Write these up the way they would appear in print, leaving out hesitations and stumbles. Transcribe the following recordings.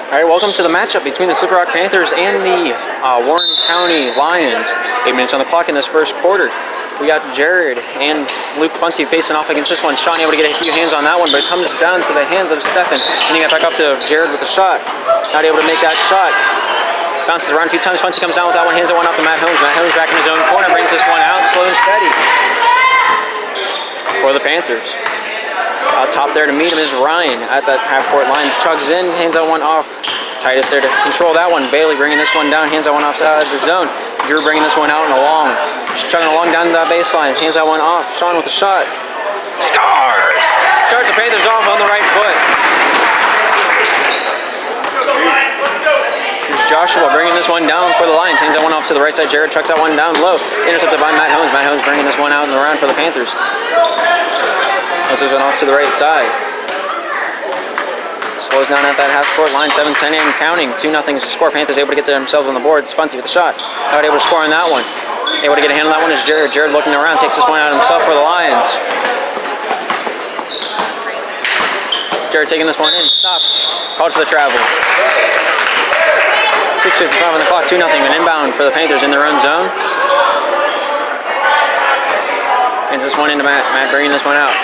All right, welcome to the matchup between the Slippery Rock Panthers and the Warren County Lions. 8 minutes on the clock in this first quarter. We got Jared and Luke Funcy facing off against this one. Sean able to get a few hands on that one, but it comes down to the hands of Stefan. And he got back up to Jared with a shot. Not able to make that shot. Bounces around a few times. Funcy comes down with that one, hands that one off to Matt Holmes. Matt Holmes back in his own corner, brings this one out slow and steady for the Panthers. Out top there to meet him is Ryan at that half-court line. Chugs in, hands that one off. Titus there to control that one. Bailey bringing this one down, hands that one off the zone. Drew bringing this one out and along. Just chugging along down to that baseline, hands that one off. Sean with the shot. Scores! Starts the Panthers off on the right foot. Here's Joshua bringing this one down for the Lions. Hands that one off to the right side. Jared chucks that one down low. Intercepted by Matt Holmes. Matt Holmes bringing this one out in the round for the Panthers. This one off to the right side. Slows down at that half-court line, 7-10 and counting. 2-0 is the score. Panthers able to get themselves on the board. It's Funcy with the shot. Not able to score on that one. Able to get a hand on that one is Jared. Jared looking around, takes this one out himself for the Lions. Jared taking this one in, stops. Called for the travel. 6:55 on the clock, 2-0. An inbound for the Panthers in their own zone. Hands this one into Matt. Matt bringing this one out.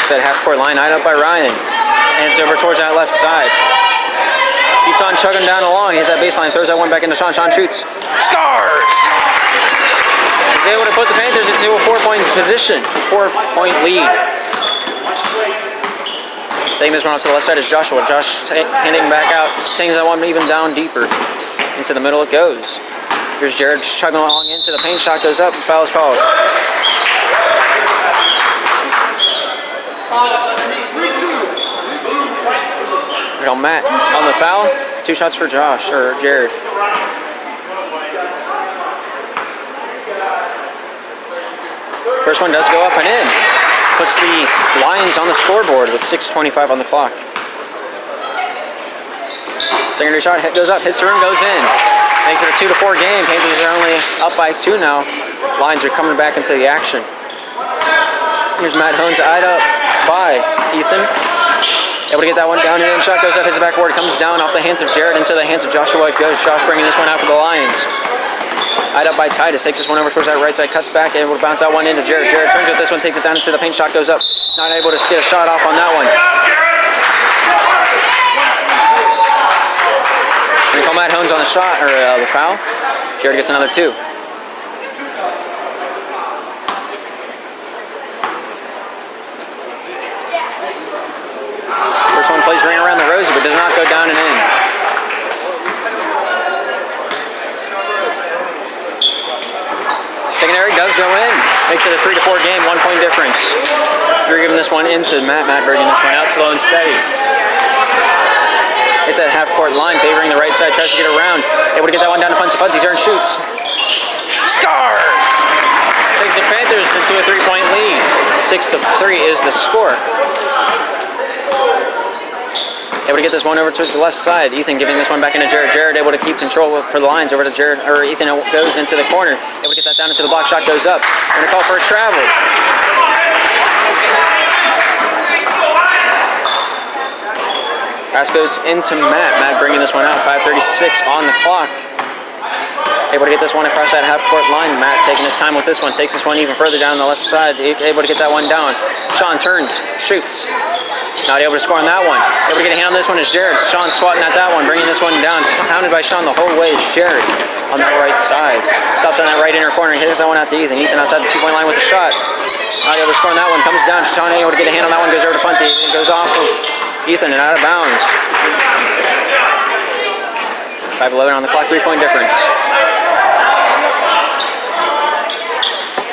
That half-court line, eyed up by Ryan. And it's over towards that left side. Keeps on chugging down along. He has that baseline, throws that one back into Sean. Sean shoots. Scores! He's able to put the Panthers into a 4-point position. 4-point lead. Taking this one off to the left side is Joshua. Josh handing back out. Sings that one even down deeper. Into the middle it goes. Here's Jared chugging along into the paint. Shot goes up and foul is called. On Matt on the foul. 2 shots for Josh or Jared. First one does go up and in. Puts the Lions on the scoreboard with 6:25 on the clock. Secondary shot goes up, hits the rim, goes in. Makes it a 2-4 game. Panthers are only up by 2 now. Lions are coming back into the action. Here's Matt Holmes eyed up by Ethan. Able to get that one down and in. Shot goes up, hits the backboard, comes down off the hands of Jared into the hands of Joshua. It goes. Josh bringing this one out for the Lions. Eyed up by Titus, takes this one over towards that right side, cuts back, able to bounce that one into Jared. Jared turns with this one, takes it down into the paint. Shot goes up. Not able to get a shot off on that one. They call Matt Holmes on the shot, or the foul. Jared gets another 2. Plays ring around the rosy, but does not go down and in. Secondary does go in. Makes it a 3-4 game, 1-point difference. Drew giving this one into Matt. Matt bringing this one out slow and steady. It's that half-court line, favoring the right side, tries to get around. Able to get that one down to Funcy. Funcy turns, shoots. Scores! Takes the Panthers into a 3-point lead. 6-3 is the score. Able to get this one over towards the left side. Ethan giving this one back into Jared. Jared able to keep control for the Lions over to Jared, or Ethan goes into the corner. Able to get that down into the block. Shot goes up. We're going to call for a travel. Pass goes into Matt. Matt bringing this one out. 5:36 on the clock. Able to get this one across that half-court line. Matt taking his time with this one. Takes this one even further down the left side. Able to get that one down. Sean turns, shoots. Not able to score on that one. Able to get a hand on this one is Jared. Sean swatting at that one, bringing this one down. Hounded by Sean the whole way is Jared on that right side. Stops on that right inner corner, hits that one out to Ethan. Ethan outside the 2-point line with a shot. Not able to score on that one, comes down. Sean able to get a hand on that one, goes over to Funcy. It goes off of Ethan and out of bounds. 5:11 on the clock, 3-point difference.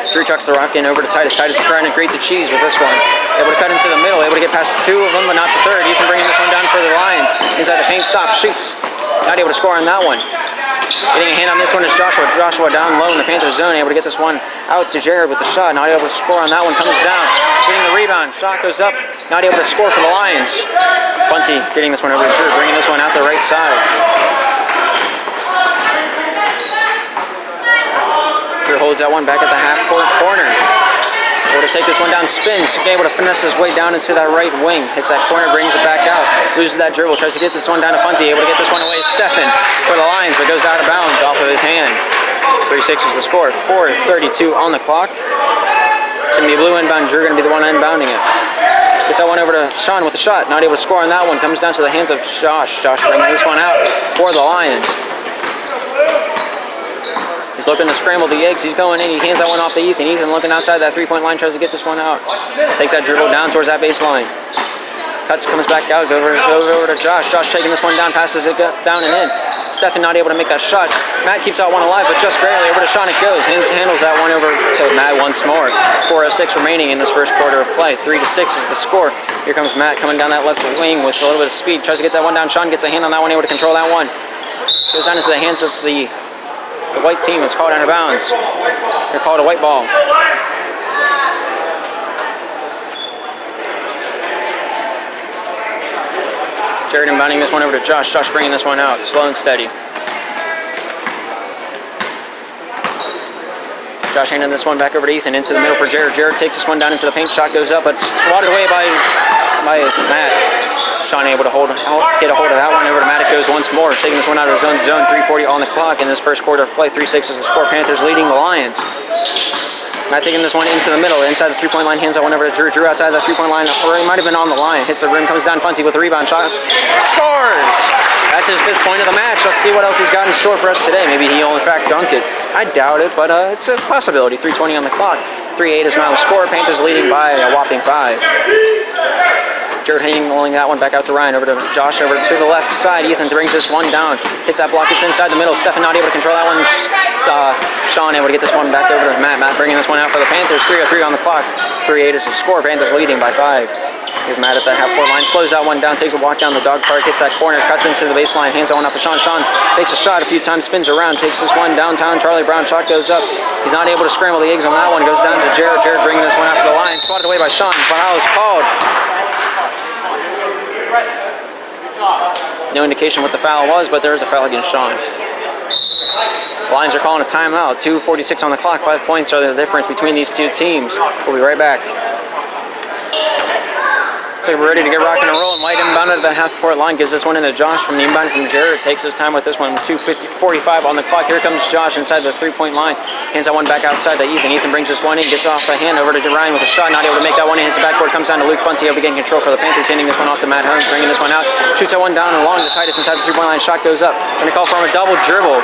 Drew chucks the rock in over to Titus. Titus trying to grate the cheese with this one. Able to cut into the middle, able to get past 2 of them, but not the third. Ethan bringing this one down for the Lions. Inside the paint, stops, shoots. Not able to score on that one. Getting a hand on this one is Joshua. Joshua down low in the Panthers zone, able to get this one out to Jared with the shot. Not able to score on that one, comes down. Getting the rebound, shot goes up. Not able to score for the Lions. Funcy getting this one over to Drew, bringing this one out the right side. Drew holds that one back at the half-court corner. able to take this one down, spins, able to finesse his way down into that right wing, hits that corner, brings it back out, loses that dribble, tries to get this one down to Funty, able to get this one away, Stefan for the Lions, but goes out of bounds off of his hand. 3-6 is the score, 4:32 on the clock. It's going to be a blue inbound, Drew going to be the one inbounding it. Gets that one over to Sean with the shot, not able to score on that one, comes down to the hands of Josh. Josh bringing this one out for the Lions. He's looking to scramble the eggs. He's going in. He hands that one off to Ethan. Ethan looking outside that three-point line, tries to get this one out. Takes that dribble down towards that baseline. Cuts, comes back out, goes over to Josh. Josh taking this one down, passes it down and in. Stefan not able to make that shot. Matt keeps that one alive, but just barely. Over to Sean it goes. Handles that one over to Matt once more. 4:06 remaining in this first quarter of play. 3-6 is the score. Here comes Matt coming down that left wing with a little bit of speed. Tries to get that one down. Sean gets a hand on that one, able to control that one. Goes down into the hands of the white team. It's called out of bounds. They're called a white ball. Jared inbounding this one over to Josh. Josh bringing this one out, slow and steady. Josh handing this one back over to Ethan, into the middle for Jared. Jared takes this one down into the paint. Shot goes up, but swatted away by Matt. Sean able to get a hold of that one. Over to Matt it goes once more, taking this one out of his own zone. 3:40 on the clock in this first quarter of play. 3-6 is the score. Panthers leading the Lions. Matt taking this one into the middle, inside the three-point line, hands that one over to Drew. Drew outside the three-point line, or he might have been on the line. Hits the rim, comes down Funty with a rebound shot. Scores! That's his 5th point of the match. Let's see what else he's got in store for us today. Maybe he'll in fact dunk it. I doubt it, but it's a possibility. 3:20 on the clock. 3-8 is now the score. Panthers leading by a whopping 5. Jared handling that one back out to Ryan, over to Josh, over to the left side. Ethan brings this one down, hits that block, it's inside the middle. Stefan not able to control that one. Sean able to get this one back over to Matt. Matt bringing this one out for the Panthers. 3:03 on the clock. 3-8 is the score. Panthers leading by 5. Here's Matt at that half-court line, slows that one down, takes a walk down the dog park, hits that corner, cuts into the baseline, hands that one off to Sean. Sean takes a shot a few times, spins around, takes this one downtown. Charlie Brown shot goes up. He's not able to scramble the eggs on that one. Goes down to Jared. Jared bringing this one out for the line. Swatted away by Sean. Foul is called. No indication what the foul was, but there is a foul against Sean. The Lions are calling a timeout. 2:46 on the clock. 5 points are the difference between these two teams. We'll be right back. So we're ready to get rocking and rolling. White inbounded at the half-court line. Gives this one into Josh from the inbound from Jared. Takes his time with this one. 2:45 on the clock. Here comes Josh inside the three-point line. Hands that one back outside to Ethan. Ethan brings this one in. Gets off the hand over to Ryan with a shot. Not able to make that one in. Hits the backboard. Comes down to Luke Funty. Able to get in control for the Panthers. Handing this one off to Matt Holmes. Bringing this one out. Shoots that one down along the tightest inside the three-point line. Shot goes up. Going to call for him a double dribble.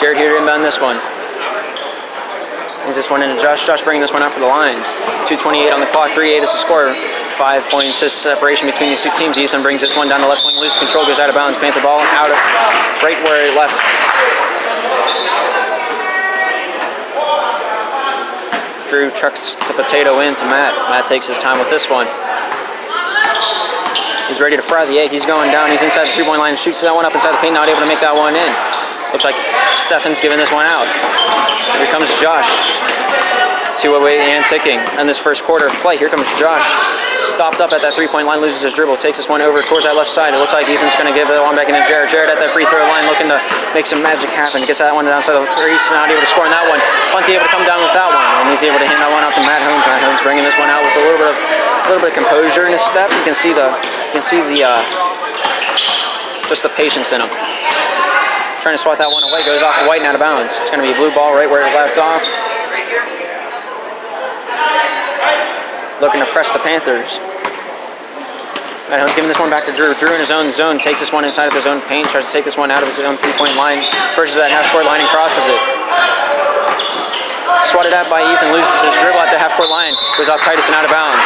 Jared here to inbound this one. Brings this one into Josh. Josh bringing this one out for the Lions. 2:28 on the clock. 3-8 is the score. 5 points of separation between these two teams. Ethan brings this one down the left wing. Loose control, goes out of bounds. Panther ball out of right where it left. Drew chucks the potato in to Matt. Matt takes his time with this one. He's ready to fry the egg. He's going down. He's inside the three-point line. Shoots that one up inside the paint. Not able to make that one in. Looks like Stefan's giving this one out. Here comes Josh. 2 away and ticking in this first quarter of play. Here comes Josh. Stopped up at that three-point line, loses his dribble, takes this one over towards that left side. It looks like Ethan's going to give that one back into Jared. Jared at that free throw line looking to make some magic happen. Gets that one downside of the crease, not able to score on that one. Funty able to come down with that one, and he's able to hand that one off to Matt Holmes. Matt Holmes bringing this one out with a little bit of composure in his step. You can see the just the patience in him. Trying to swat that one away, goes off the white and out of bounds. It's going to be a blue ball right where it left off. Looking to press the Panthers. Matt Holmes giving this one back to Drew. Drew in his own zone takes this one inside of his own paint, tries to take this one out of his own three-point line, versus that half-court line and crosses it. Swatted out by Ethan, loses his dribble at the half-court line, goes off tightest and out of bounds.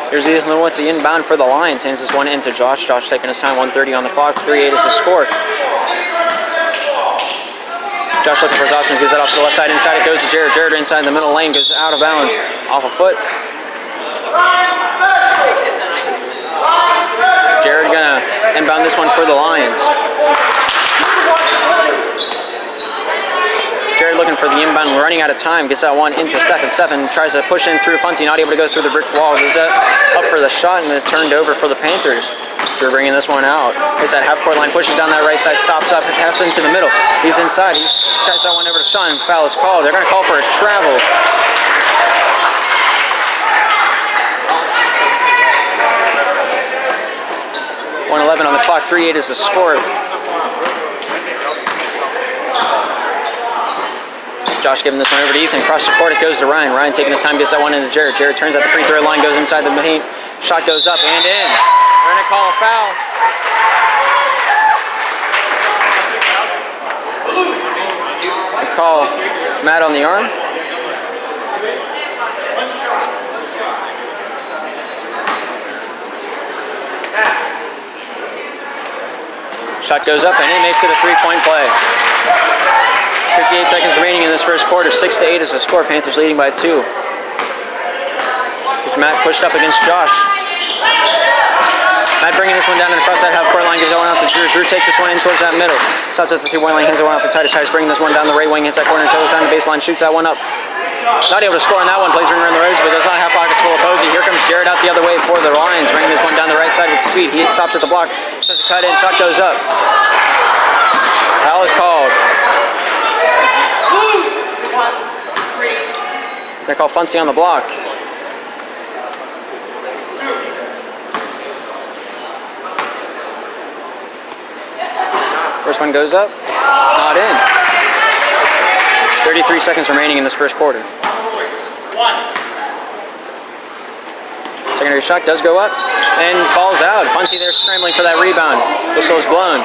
Here's Ethan with the inbound for the Lions. Hands this one into Josh. Josh taking his time, 1:30 on the clock. 3-8 is the score. Josh looking for his option, gives that off to the left side. Inside it goes to Jared. Jared inside the middle lane, goes out of bounds. Off a foot. Jared gonna inbound this one for the Lions. Jared looking for the inbound, running out of time, gets that one into Stefan. Stefan tries to push in through Funty, not able to go through the brick wall. Goes up for the shot and it turned over for the Panthers. Drew bringing this one out. Hits that half-court line, pushes down that right side, stops up, taps into the middle. He's inside. He cuts that one over to Sean. Foul is called. They're going to call for a travel. .111 on the clock. 3-8 is the score. Josh giving this one over to Ethan. Across the court, it goes to Ryan. Ryan taking his time, gets that one into Jared. Jared turns at the free throw line, goes inside the paint. Shot goes up and in. They're going to call a foul. They call Matt on the arm. Shot goes up and in, makes it a three-point play. 58 seconds remaining in this first quarter. 6-8 is the score. Panthers leading by 2. Matt pushed up against Josh. Matt bringing this one down and across that half-court line, gives that one out to Drew. Drew takes this one in towards that middle. Stops at the three-point line, hands it one out to Titus. Titus bringing this one down the right wing, hits that corner, toes down the baseline, shoots that one up. Not able to score on that one, plays ringer in the rose, but does not have pockets full of Posey. Here comes Jared out the other way for the Lions, bringing this one down the right side with speed. He stops at the block, does a cut in, shot goes up. Foul is called. They call Funty on the block. First one goes up, not in. 33 seconds remaining in this first quarter. Secondary shot does go up and falls out. Funty there scrambling for that rebound. Whistle is blown.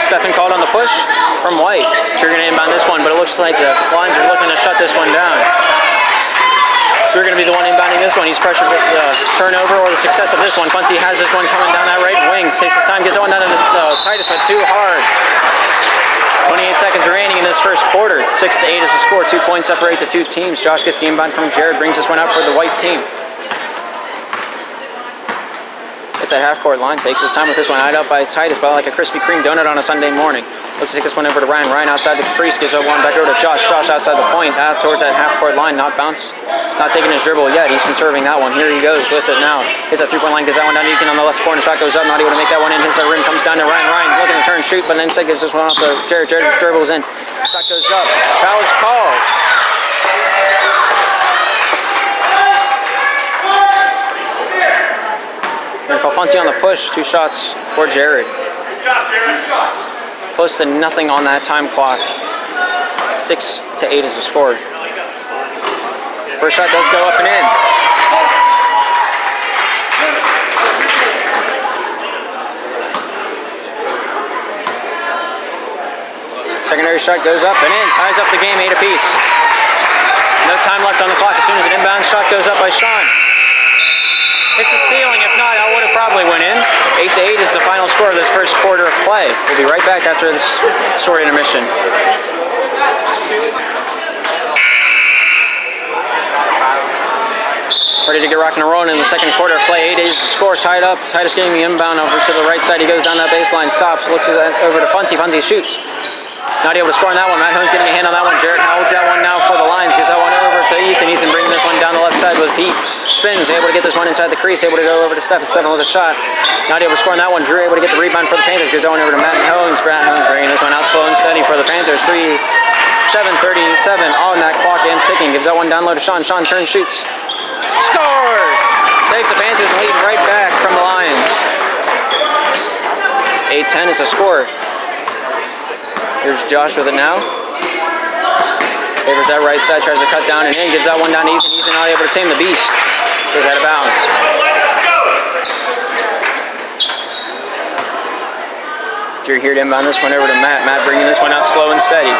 Stephen called on the push from White. Drew going to inbound this one, but it looks like the Lions are looking to shut this one down. Drew going to be the one inbounding this one. He's pressured with the turnover or the success of this one. Funty has this one coming down that right wing. Takes his time, gets that one down to the Titus, but too hard. 28 seconds remaining in this first quarter. 6-8 is the score. 2 points separate the two teams. Josh gets the inbound from Jared, brings this one out for the White team. It's a half-court line, takes his time with this one, eyed up by Titus, but like a Krispy Kreme donut on a Sunday morning. Looks to take this one over to Ryan. Ryan outside the crease, gives that one back over to Josh. Josh outside the point, out towards that half-court line, not taking his dribble yet. He's conserving that one. Here he goes with it now. Hits that three-point line, gives that one down to Ethan on the left corner. Shot goes up, not able to make that one in. Hits that rim, comes down to Ryan. Ryan looking to turn, shoot, but then instead gives this one off to Jared. Jared dribbles in. Shot goes up. Foul is called. Call Funty on the push. 2 shots for Jared. Good job, Jared. Close to nothing on that time clock. 6-8 is the score. First shot does go up and in. Secondary shot goes up and in. Ties up the game 8 apiece. No time left on the clock. As soon as an inbound shot goes up by Sean. Hits the ceiling. If not, I would have probably went in. 8-8 is the final score of this first quarter of play. We'll be right back after this short intermission. Ready to get rocking and rolling in the second quarter of play. 8-8 is the score, tied up. Titus getting the inbound over to the right side. He goes down that baseline, stops, looks over to Funty. Funty shoots. Not able to score on that one. Matt Holmes getting a hand on that one. Jared holds that one now for the Lions. Gives that one over to Ethan. Ethan bringing this one down the left side with Pete. Spins, able to get this one inside the crease. Able to go over to Stephen. Stephen with a shot. Not able to score on that one. Drew able to get the rebound for the Panthers. Gives that one over to Matt Holmes. Matt Holmes bringing this one out slow and steady for the Panthers. 3-7-37 on that clock and ticking. Gives that one down low to Sean. Sean turns, shoots. Scores! Takes the Panthers lead right back from the Lions. 8-10 is the score. Here's Josh with it now. Favors that right side, tries to cut down and in, gives that one down to Ethan. Ethan not able to tame the beast. Goes out of bounds. Drew here to inbound this one over to Matt. Matt bringing this one out slow and steady.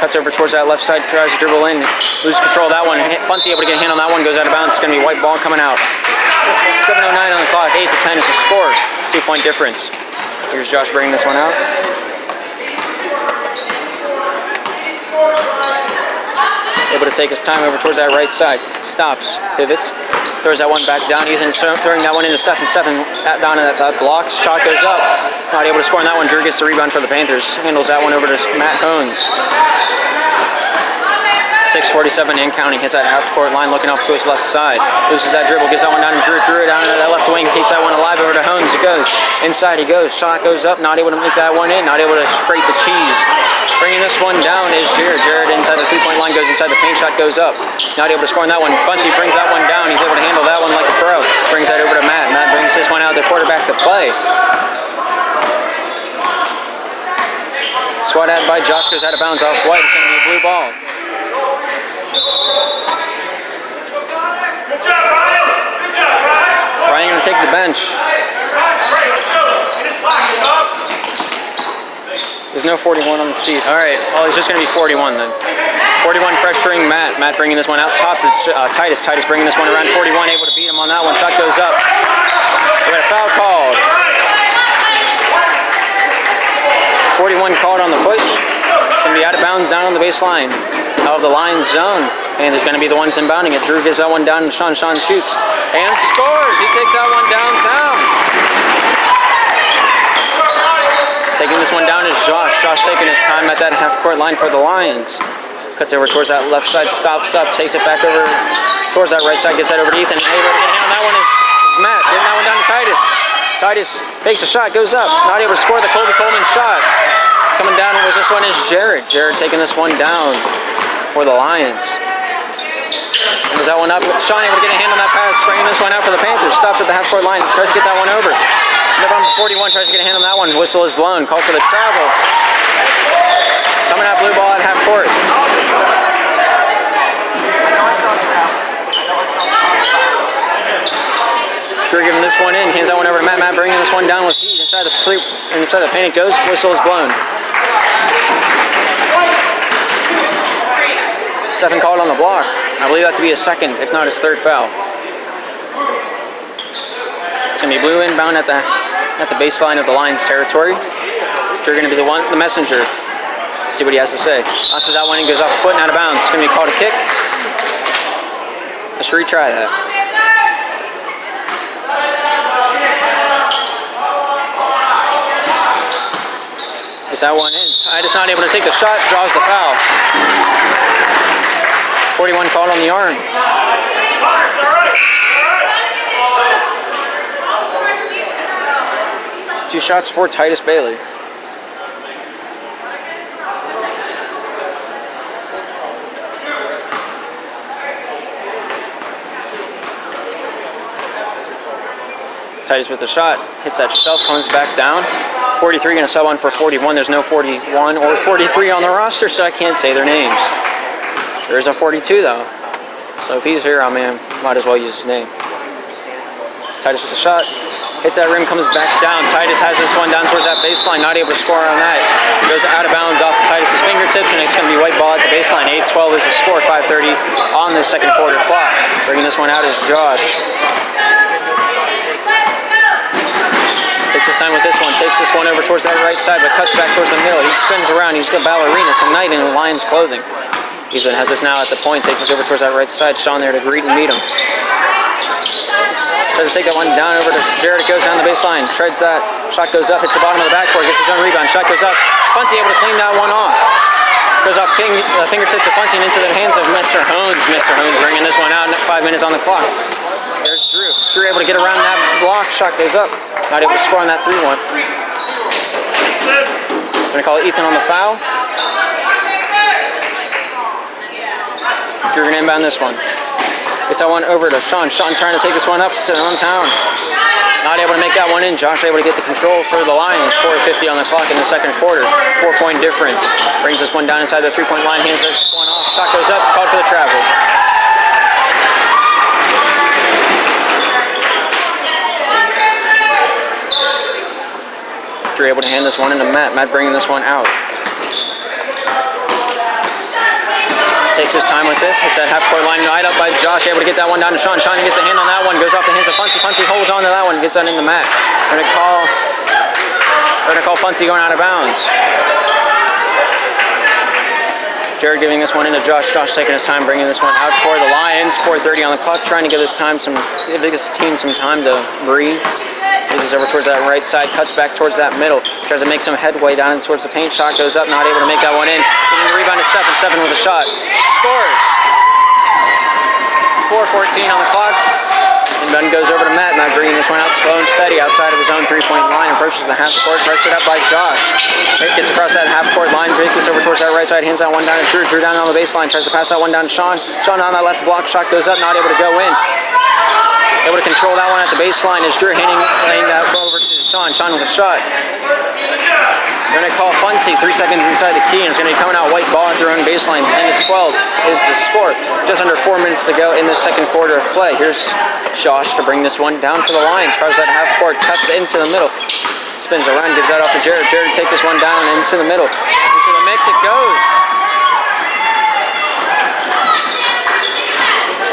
Cuts over towards that left side, tries to dribble in. Loses control of that one. Funty able to get a hand on that one, goes out of bounds. It's going to be white ball coming out. 7:09 on the clock, 8-10 is the score. 2-point difference. Here's Josh bringing this one out. Able to take his time over towards that right side. Stops, pivots, throws that one back down. Ethan throwing that one into Stephen. Stephen down in that block. Shot goes up. Not able to score on that one. Drew gets the rebound for the Panthers. Handles that one over to Matt Holmes. 6:47 and counting. Hits that half-court line, looking off to his left side. Loses that dribble, gets that one down to Drew. Drew down to that left wing, keeps that one alive over to Holmes. It goes inside. He goes. Shot goes up. Not able to make that one in. Not able to scrape the cheese. Bringing this one down is Jared. Jared inside the three-point line, goes inside the paint. Shot goes up. Not able to score on that one. Funcy brings that one down. He's able to handle that one like a pro. Brings that over to Matt. Matt brings this one out. The quarterback to play. Swat at by Josh, goes out of bounds off White. It's going to be a blue ball. Ryan going to take the bench. There's no 41 on the sheet. All right, well, it's just going to be 41 then. 41 pressuring Matt. Matt bringing this one out top to Titus. Titus bringing this one around 41, able to beat him on that one. Shot goes up. We got a foul called. 41 called on the push. It's going to be out of bounds down on the baseline of the line zone. And there's going to be the ones inbounding it. Drew gives that one down to Sean. Sean shoots and scores. He takes that one downtown. Taking this one down is Josh. Josh taking his time at that half-court line for the Lions. Cuts over towards that left side, stops up, takes it back over towards that right side, gets that over to Ethan. Able to get a hand on that one is Matt. Getting that one down to Titus. Titus takes a shot, goes up. Not able to score the Colby Coleman shot. Coming down with this one is Jared. Jared taking this one down for the Lions. Brings that one up. Sean able to get a hand on that pass, bringing this one out for the Panthers. Stops at the half-court line, tries to get that one over. Number 41 tries to get a hand on that one. Whistle is blown. Call for the travel. Coming out blue ball at half court. Drew giving this one in. Hands that one over to Matt. Matt bringing this one down with heat. Inside the paint it goes. Whistle is blown. Stephen called on the block. I believe that to be his second, if not his third foul. It's going to be blue inbound at the baseline of the Lions territory. Drew going to be the messenger. Let's see what he has to say. Bounces that one and goes off a foot and out of bounds. It's going to be called a kick. Let's retry that. Gets that one in. Titus not able to take the shot, draws the foul. 41 called on the arm. Two shots for Titus Bailey. Titus with the shot, hits that shelf, comes back down. 43 going to sub on for 41. There's no 41 or 43 on the roster, so I can't say their names. There is a 42 though, so if he's here, I mean, might as well use his name. Titus with the shot, hits that rim, comes back down. Titus has this one down towards that baseline, not able to score on that. It goes out of bounds off of Titus's fingertips, and it's going to be white ball at the baseline. 8-12 is the score, 5:30 on the second quarter clock. Bringing this one out is Josh. Takes his time with this one, takes this one over towards that right side, but cuts back towards the middle. He spins around, he's got ballerina tonight in the Lions clothing. Ethan has this now at the point, takes this over towards that right side. Sean there to greet and meet him. Tries to take that one down over to Jared. It goes down the baseline, treads that. Shot goes up, hits the bottom of the backboard, gets his own rebound. Shot goes up. Funty able to clean that one off. Goes off fingertips of Funty and into the hands of Mr. Hones. Mr. Hones bringing this one out, 5 minutes on the clock. There's Drew. Drew able to get around that block. Shot goes up. Not able to score on that 3-1. Going to call Ethan on the foul. Drew going to inbound this one. Gets that one over to Sean. Sean trying to take this one up to downtown. Not able to make that one in. Josh able to get the control for the Lions. 4:50 on the clock in the second quarter. 4-point difference. Brings this one down inside the 3-point line. Hands this one off. Shot goes up. Called for the travel. Drew able to hand this one into Matt. Matt bringing this one out. Takes his time with this. It's that half-court line right up by Josh. Able to get that one down to Sean. Sean gets a hand on that one. Goes off the hands of Funty. Funty holds on to that one. Gets that into Matt. We're going to call Funty going out of bounds. Jared giving this one into Josh. Josh taking his time, bringing this one out for the Lions. 4:30 on the clock, trying to give this team some time to breathe. Moves over towards that right side, cuts back towards that middle. Tries to make some headway down towards the paint. Shot goes up, not able to make that one in. Getting the rebound to Stephen. Stephen with a shot. Scores. 4:14 on the clock. Inbound goes over to Matt. Matt bringing this one out slow and steady outside of his own three-point line. Approaches the half court, pressured up by Josh. Gets across that half court line, takes this over towards that right side, hands that one down to Drew. Drew down on the baseline, tries to pass that one down to Sean. Sean on that left block, shot goes up, not able to go in. Able to control that one at the baseline as Drew handing that over to Sean. Sean with a shot. They're going to call Funcy, 3 seconds inside the key, and it's going to be coming out white ball at their own baseline. 10-12 is the score. Just under 4 minutes to go in the second quarter of play. Here's Josh to bring this one down for the Lions. Tries that half court, cuts into the middle. Spins around, gives that off to Jared. Jared takes this one down into the middle. Into the mix it goes.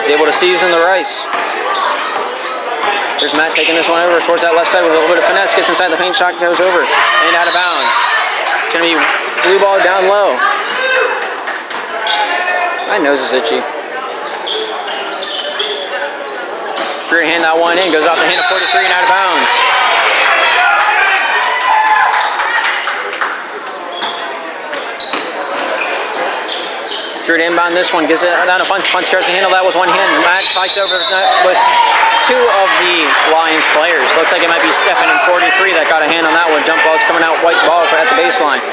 He's able to season the rice. Here's Matt taking this one over towards that left side with a little bit of finesse. Gets inside the paint, shot goes over and out of bounds. It's going to be blue ball down low. My nose is itchy. Drew hand that one in, goes off the hand of 43 and out of bounds. Drew to inbound this one, gives it down to Punch. Punch tries to handle that with one hand. Matt fights over with two of the Lions players. Looks like it might be Stephen and 43 that got a hand on that one. Jump ball's coming out, white ball at the baseline.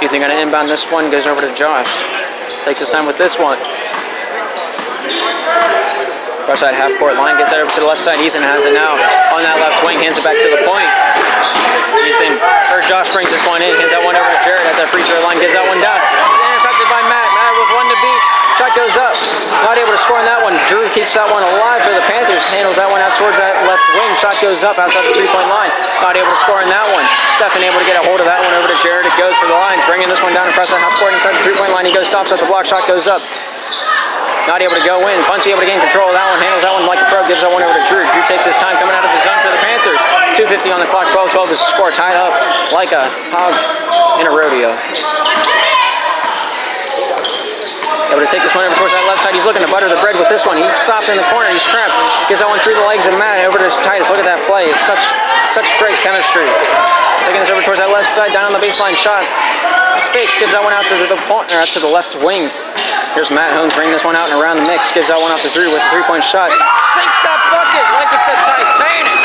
Ethan gonna inbound this one, goes over to Josh. Takes his time with this one. Across that half court line, gets it over to the left side. Ethan has it now on that left wing, hands it back to the point. Josh brings this one in, hands that one over to Jared at that free throw line, gives that one down. Intercepted by Matt. Matt with one to beat. Shot goes up. Not able to score on that one. Drew keeps that one alive for the Panthers. Handles that one out towards that left wing. Shot goes up outside the three-point line. Not able to score on that one. Stephen able to get a hold of that one over to Jared. It goes for the Lions. Bringing this one down across the half court inside the three-point line. He goes, stops at the block. Shot goes up. Not able to go in. Funcy able to gain control of that one. Handles that one like a pro. Gives that one over to Drew. Drew takes his time coming out of the zone for the Panthers. 2:50 on the clock. 12-12 is the score. Tied up like a hog in a rodeo. Able to take this one over towards that left side. He's looking to butter the bread with this one. He's stopped in the corner. He's trapped. Gets that one through the legs of Matt over to Titus. Look at that play. It's such great chemistry. Taking this over towards that left side. Down on the baseline shot. Spakes gives that one out to the partner, out to the left wing. Here's Matt Holmes bringing this one out and around the mix. Gives that one off to Drew with a three-point shot. Sinks that bucket like it's a Titanic.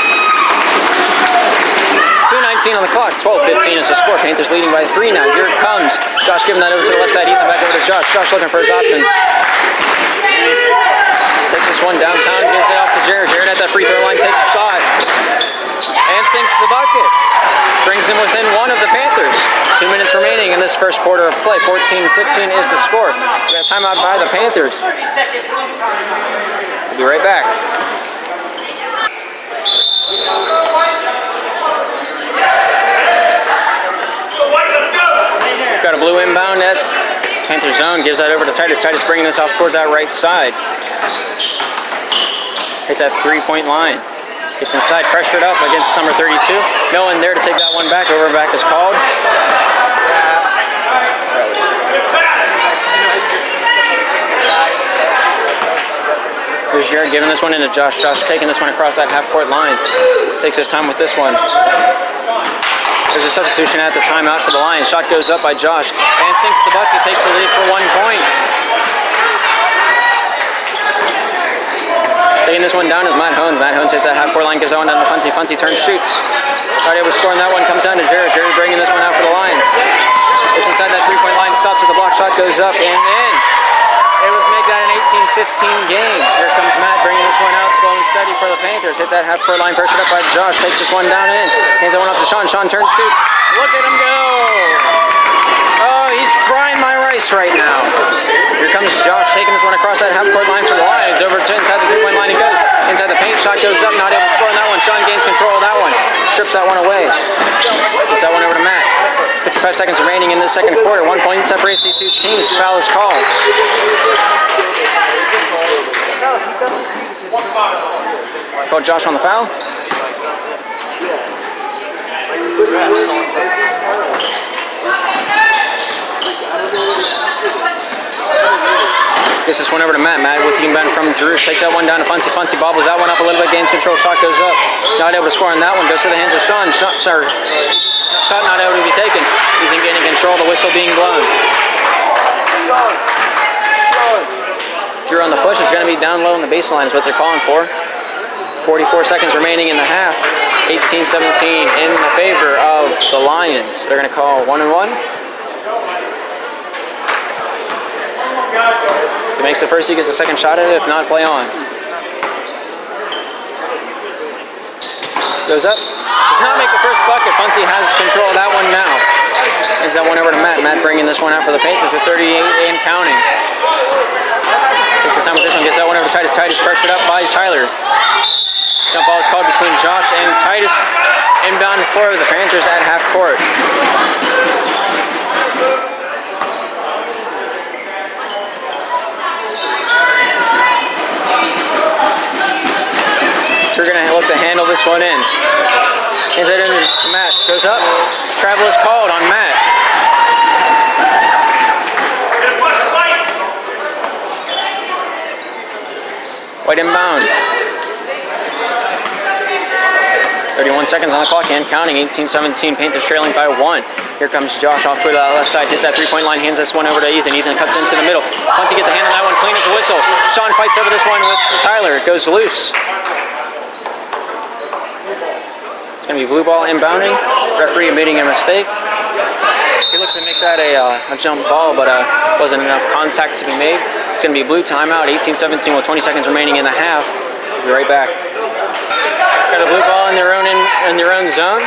2:19 on the clock. 12-15 is the score. Panthers leading by 3 now. Here it comes. Josh giving that over to the left side. Ethan back over to Josh. Josh looking for his options. Takes this one downtown. Gives it off to Jared. Jared at that free throw line takes a shot. And sinks the bucket. Brings them within one of the Panthers. 2 minutes remaining in this first quarter of play. 14-15 is the score. We got a timeout by the Panthers. We'll be right back. Got a blue inbound at Panther zone. Gives that over to Titus. Titus bringing this off towards that right side. It's at three-point line. Gets inside, pressured up against number 32. No one there to take that one back. Over back is called. Here's Jared giving this one into Josh. Josh taking this one across that half-court line. Takes his time with this one. There's a substitution at the timeout for the Lions. Shot goes up by Josh and sinks the bucket. Takes the lead for 1 point. Taking this one down is Matt Hones. Matt Hones hits that half-court line, gives that one down to Funcy. Funcy turns, shoots. Not able to score on that one. Comes down to Jared. Jared bringing this one out for the Lions. It's inside that three-point line. Stops at the block. Shot goes up and in. It was make that an 18-15 game. Here comes Matt bringing this one out slow and steady for the Panthers. Hits that half-court line, pressured up by Josh. Takes this one down in. Hands that one off to Sean. Sean turns, shoots. Look at him go. Oh, he's frying my rice right now. Here comes Josh taking this one across that half-court line for the Lions. Over to inside the three-point line he goes. Inside the paint, shot goes up. Not able to score on that one. Sean gains control of that one. Strips that one away. Gets that one over to Matt. 55 seconds remaining in the second quarter. 1 point separates these two teams. Foul is called. Called Josh on the foul. Gets this one over to Matt. Matt with the inbound from Drew. Takes that one down to Funcy. Funcy bobbles that one up a little bit. Gains control. Shot goes up. Not able to score on that one. Goes to the hands of Sean. Shot not able to be taken. Ethan gaining control. The whistle being blown. Drew on the push. It's going to be down low on the baseline is what they're calling for. 44 seconds remaining in the half. 18-17 in the favor of the Lions. They're going to call 1-1. If he makes the first, he gets the second shot at it. If not, play on. Goes up. Does not make the first bucket. Funty has control of that one now. Hands that one over to Matt. Matt bringing this one out for the Panthers at 38 and counting. Takes his time with this one. Gets that one over to Titus. Titus pressured up by Tyler. Jump ball is called between Josh and Titus. Inbound for the Panthers at half court. We're going to look to handle this one in. Hands it in to Matt. Goes up. Travel is called on Matt. White inbound. 31 seconds on the clock and counting. 18-17. Panthers trailing by 1. Here comes Josh off to the left side. Hits that three-point line. Hands this one over to Ethan. Ethan cuts into the middle. Once he gets a hand on that one, clean as a whistle. Sean fights over this one with Tyler. It goes loose. It's going to be blue ball inbounding. Referee admitting a mistake. He looks to make that a jump ball, but wasn't enough contact to be made. It's going to be blue timeout. 18-17 with 20 seconds remaining in the half. We'll be right back. Got a blue ball in their own zone.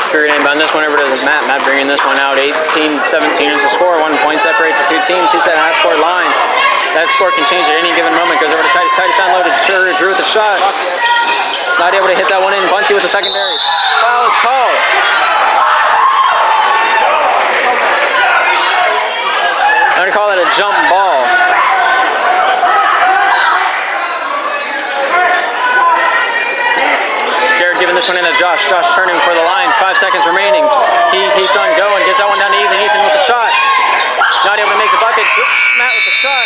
We're going to inbound this one over to Matt. Matt bringing this one out. 18-17 is the score. 1 point separates the two teams. Hits that half-court line. That score can change at any given moment. Goes over to Titus. Titus unloaded. Drew with the shot. Not able to hit that one in. Bunty with the secondary. Foul is called. I'm going to call that a jump ball. Jared giving this one in to Josh. Josh turning for the Lions. 5 seconds remaining. He keeps on going. Gets that one down to Ethan. Ethan with the shot. Not able to make the bucket. Matt with the shot.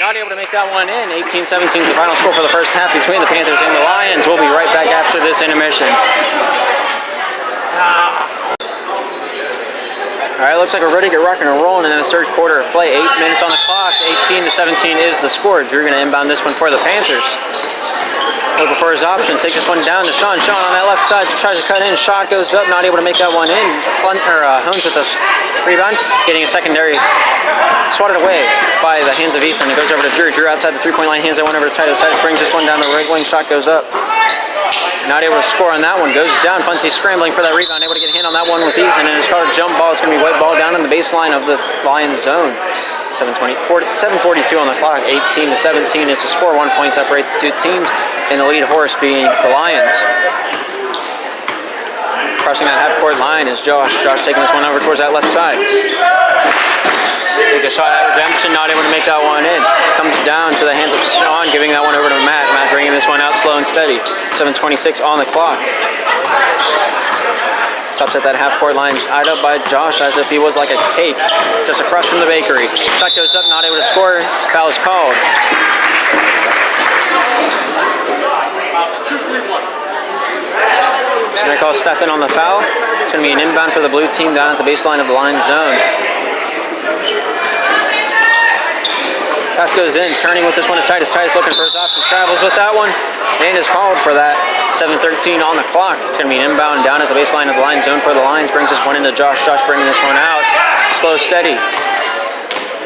Not able to make that one in. 18-17 is the final score for the first half between the Panthers and the Lions. We'll be right back after this intermission. All right, looks like we're ready to get rocking and rolling in the third quarter of play. 8 minutes on the clock. 18-17 is the score. Drew going to inbound this one for the Panthers. Looking for his options. Takes this one down to Sean. Sean on that left side tries to cut in. Shot goes up. Not able to make that one in. Hones with the rebound. Getting a secondary. Swatted away by the hands of Ethan. It goes over to Drew. Drew outside the three-point line. Hands that one over to Titus. Titus brings this one down the right wing. Shot goes up. Not able to score on that one. Goes down. Funcy scrambling for that rebound. Able to get a hand on that one with Ethan. And it's called a jump ball. It's going to be white ball down on the baseline of the Lions zone. 7:42 on the clock. 18-17 is the score. 1 point separate the two teams. And the lead horse being the Lions. Crossing that half-court line is Josh. Josh taking this one over towards that left side. Takes a shot at redemption, not able to make that one in. Comes down to the hands of Sean, giving that one over to Matt. Matt bringing this one out slow and steady. 7:26 on the clock. Stops at that half-court line, eyed up by Josh as if he was like a cake, just across from the bakery. Shot goes up, not able to score. Foul is called. Going to call Stefan on the foul. It's going to be an inbound for the blue team down at the baseline of the line zone. Pass goes in, turning with this one is Titus. Titus looking for his option, travels with that one, and is called for that. 7:13 on the clock. It's going to be an inbound down at the baseline of the line zone for the Lions. Brings this one into Josh. Josh bringing this one out. Slow, steady.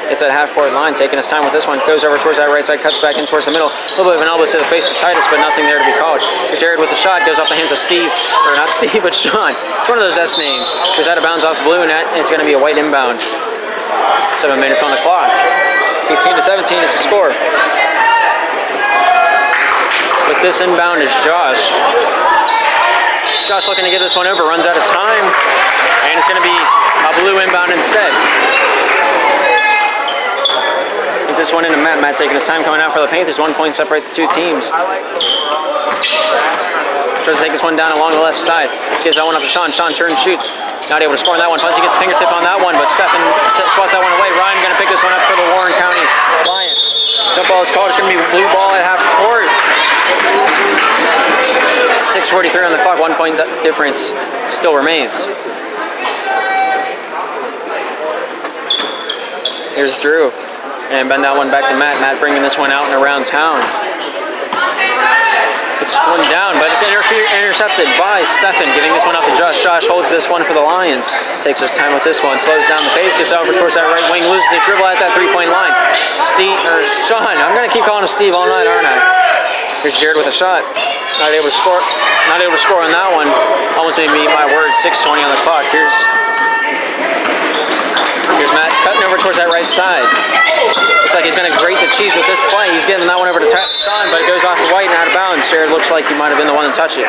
It's that half-court line, taking his time with this one. Goes over towards that right side, cuts back in towards the middle. A little bit of an elbow to the face of Titus, but nothing there to be called. Jared with the shot, goes off the hands of Steve. Or not Steve, but Sean. It's one of those S names. Goes out of bounds off the blue net, and it's going to be a white inbound. 7 minutes on the clock. 18-17 is the score. With this inbound is Josh. Josh looking to get this one over, runs out of time, and it's going to be a blue inbound instead. Gets this one into Matt. Matt taking his time coming out for the Panthers. 1 point separate the two teams. Tries to take this one down along the left side. Gives that one up to Sean. Sean turns, shoots. Not able to score on that one. Funcy gets a fingertip on that one, but Stefan swats that one away. Ryan going to pick this one up for the Warren County Lions. Jump ball is called. It's going to be blue ball at half court. 6:43 on the clock. 1 point difference still remains. Here's Drew. And bend that one back to Matt. Matt bringing this one out and around town. It's one down, but intercepted by Stefan, giving this one up to Josh. Josh holds this one for the Lions. Takes his time with this one, slows down the pace, gets over towards that right wing, loses the dribble at that three-point line. Sean, I'm going to keep calling him Steve all night, aren't I? Here's Jared with a shot. Not able to score on that one. Almost made me eat my words. 6:20 on the clock. Here's Matt cutting over towards that right side. Looks like he's going to grate the cheese with this play. He's getting that one over to Sean, but it goes off the white and out of bounds. Jared looks like he might have been the one to touch it.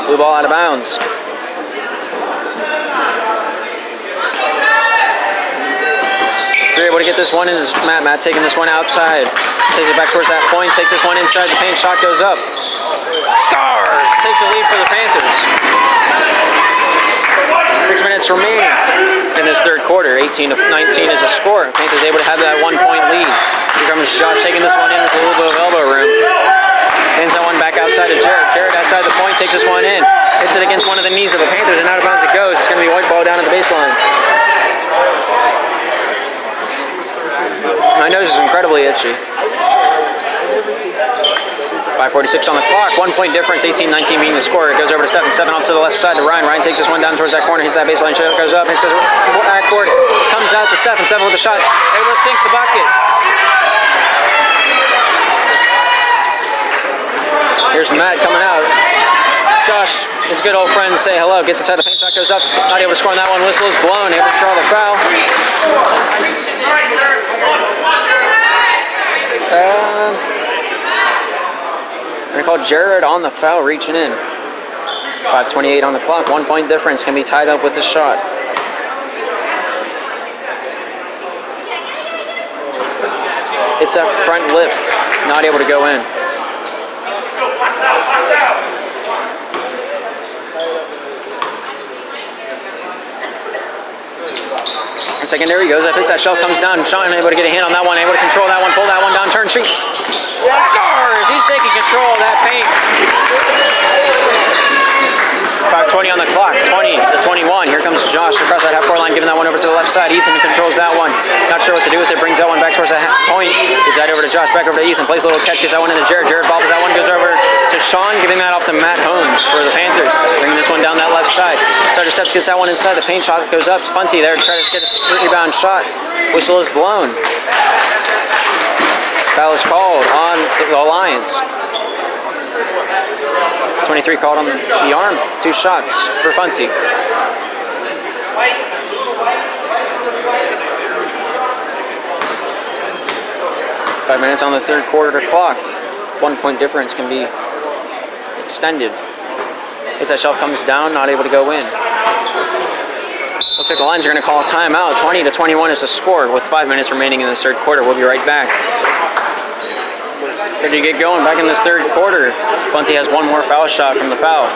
Blue ball out of bounds. You're able to get this one in. Matt taking this one outside. Takes it back towards that point. Takes this one inside the paint. Shot goes up. Scores! Takes the lead for the Panthers. 6 minutes remaining in this third quarter. 18-19 is a score. Panthers able to have that 1 point lead. Here comes Josh taking this one in with a little bit of elbow room. Hands that one back outside of Jared. Jared outside the point takes this one in. Hits it against one of the knees of the Panthers and out of bounds it goes. It's going to be white ball down at the baseline. My nose is incredibly itchy. 5:46 on the clock. 1 point difference. 18-19 being the score. It goes over to Stefan. Stefan off to the left side to Ryan. Ryan takes this one down towards that corner. Hits that baseline. Shot goes up. Hits the backboard. Comes out to Stefan. Stefan with a shot. Able to sink the bucket. Here's Matt coming out. Josh, his good old friend, say hello. Gets inside the paint. Shot goes up. Not able to score on that one. Whistle is blown. Able to draw the foul. We're going to call Jared on the foul, reaching in. 5:28 on the clock. 1 point difference can be tied up with this shot. It's that front lip, not able to go in. Secondary goes up, hits that shelf, comes down. Sean able to get a hand on that one, able to control that one, pull that one down, turn, shoots. Scores! He's taking control of that paint. 5:20 on the clock, 20-21. Here comes Josh across that half-court line, giving that one over to the left side. Ethan controls that one. Not sure what to do with it, brings that one back towards that point. Gives that over to Josh, back over to Ethan. Plays a little catch, gets that one into Jared. Jared bobbles that one, goes over to Sean, giving that off to Matt Holmes for the Panthers. Bringing this one down that left side. Starter steps, gets that one inside. The paint shot goes up. Funcy there to try to get a rebound shot. Whistle is blown. Foul is called on the Lions. 23 called on the arm. 2 shots for Funcy. Five minutes on the third quarter clock. 1 point difference can be extended. As that shelf comes down, not able to go in. Looks like the Lions are going to call a timeout. 20-21 is the score with 5 minutes remaining in the third quarter. We'll be right back. Ready to get going back in this third quarter. Funty has one more foul shot from the foul.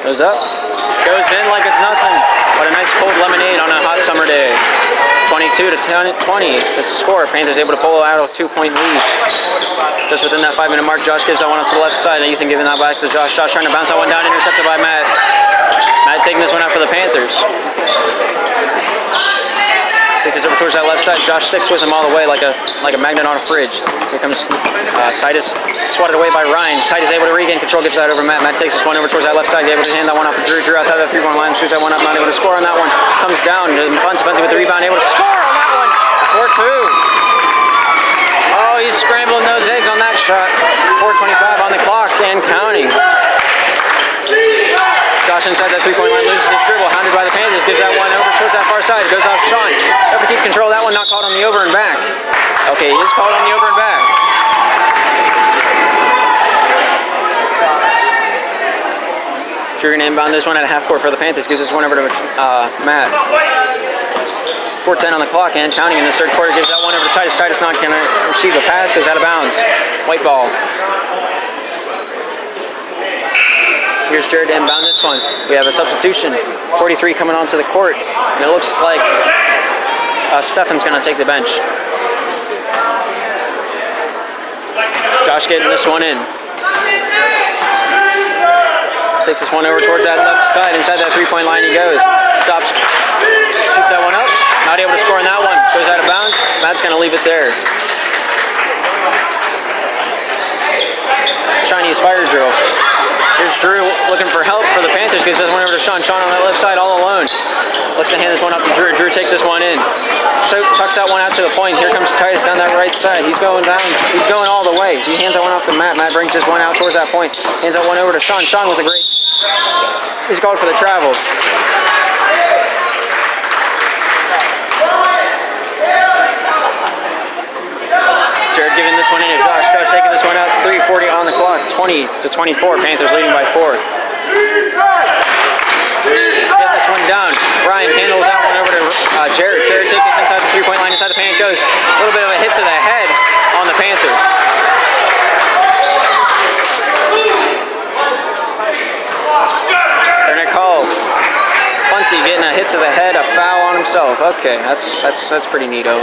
Goes up, goes in like it's nothing. What a nice cold lemonade on a hot summer day. 22-20 is the score. Panthers able to pull out a 2 point lead. Just within that 5 minute mark, Josh gives that one up to the left side. And Ethan giving that back to Josh. Josh trying to bounce that one down, intercepted by Matt. Matt taking this one out for the Panthers. Takes this over towards that left side. Josh sticks with him all the way like a magnet on a fridge. Here comes Titus, swatted away by Ryan. Titus able to regain control, gives that over Matt. Matt takes this one over towards that left side, able to hand that one up to Drew. Drew outside that 3-point line, shoots that one up, not able to score on that one. Comes down, Funcy with the rebound, able to score on that one. 4-2. Oh, he's scrambling those eggs on that shot. 4:25 on the clock and counting. Josh inside that 3-point line, loses his dribble, hounded by the Panthers, gives that one over towards that far side. It goes off Sean. Able to keep control of that one, not called on the over and back. Okay, he is called on the over and back. Drew going to inbound this one at half court for the Panthers, gives this one over to Matt. 4:10 on the clock and counting in this third quarter. Gives that one over to Titus. Titus not going to receive the pass. Goes out of bounds. White ball. Here's Jared to inbound this one. We have a substitution. 43 coming onto the court. And it looks like Stefan's going to take the bench. Josh getting this one in. Takes this one over towards that left side. Inside that three-point line he goes. Stops. Shoots that one up. Not able to score on that one. Goes out of bounds. Matt's going to leave it there. Chinese fire drill. Here's Drew looking for help for the Panthers. Gives this one over to Sean. Sean on that left side all alone. Looks to hand this one up to Drew. Drew takes this one in. So tucks that one out to the point. Here comes Titus down that right side. He's going down. He's going all the way. He hands that one off to Matt. Matt brings this one out towards that point. Hands that one over to Sean. Sean with a great... He's called for the travel. Jared giving this one in to Josh. Josh taking this one out. 3:40 on the clock. 20-24. Panthers leading by 4. Get this one down. Ryan handles that one over to Jared. Jared takes this inside the three-point line. Inside the paint goes. A little bit of a hit to the head on the Panthers. They're gonna call Funty getting a hit to the head, a foul on himself. Okay, that's pretty neato.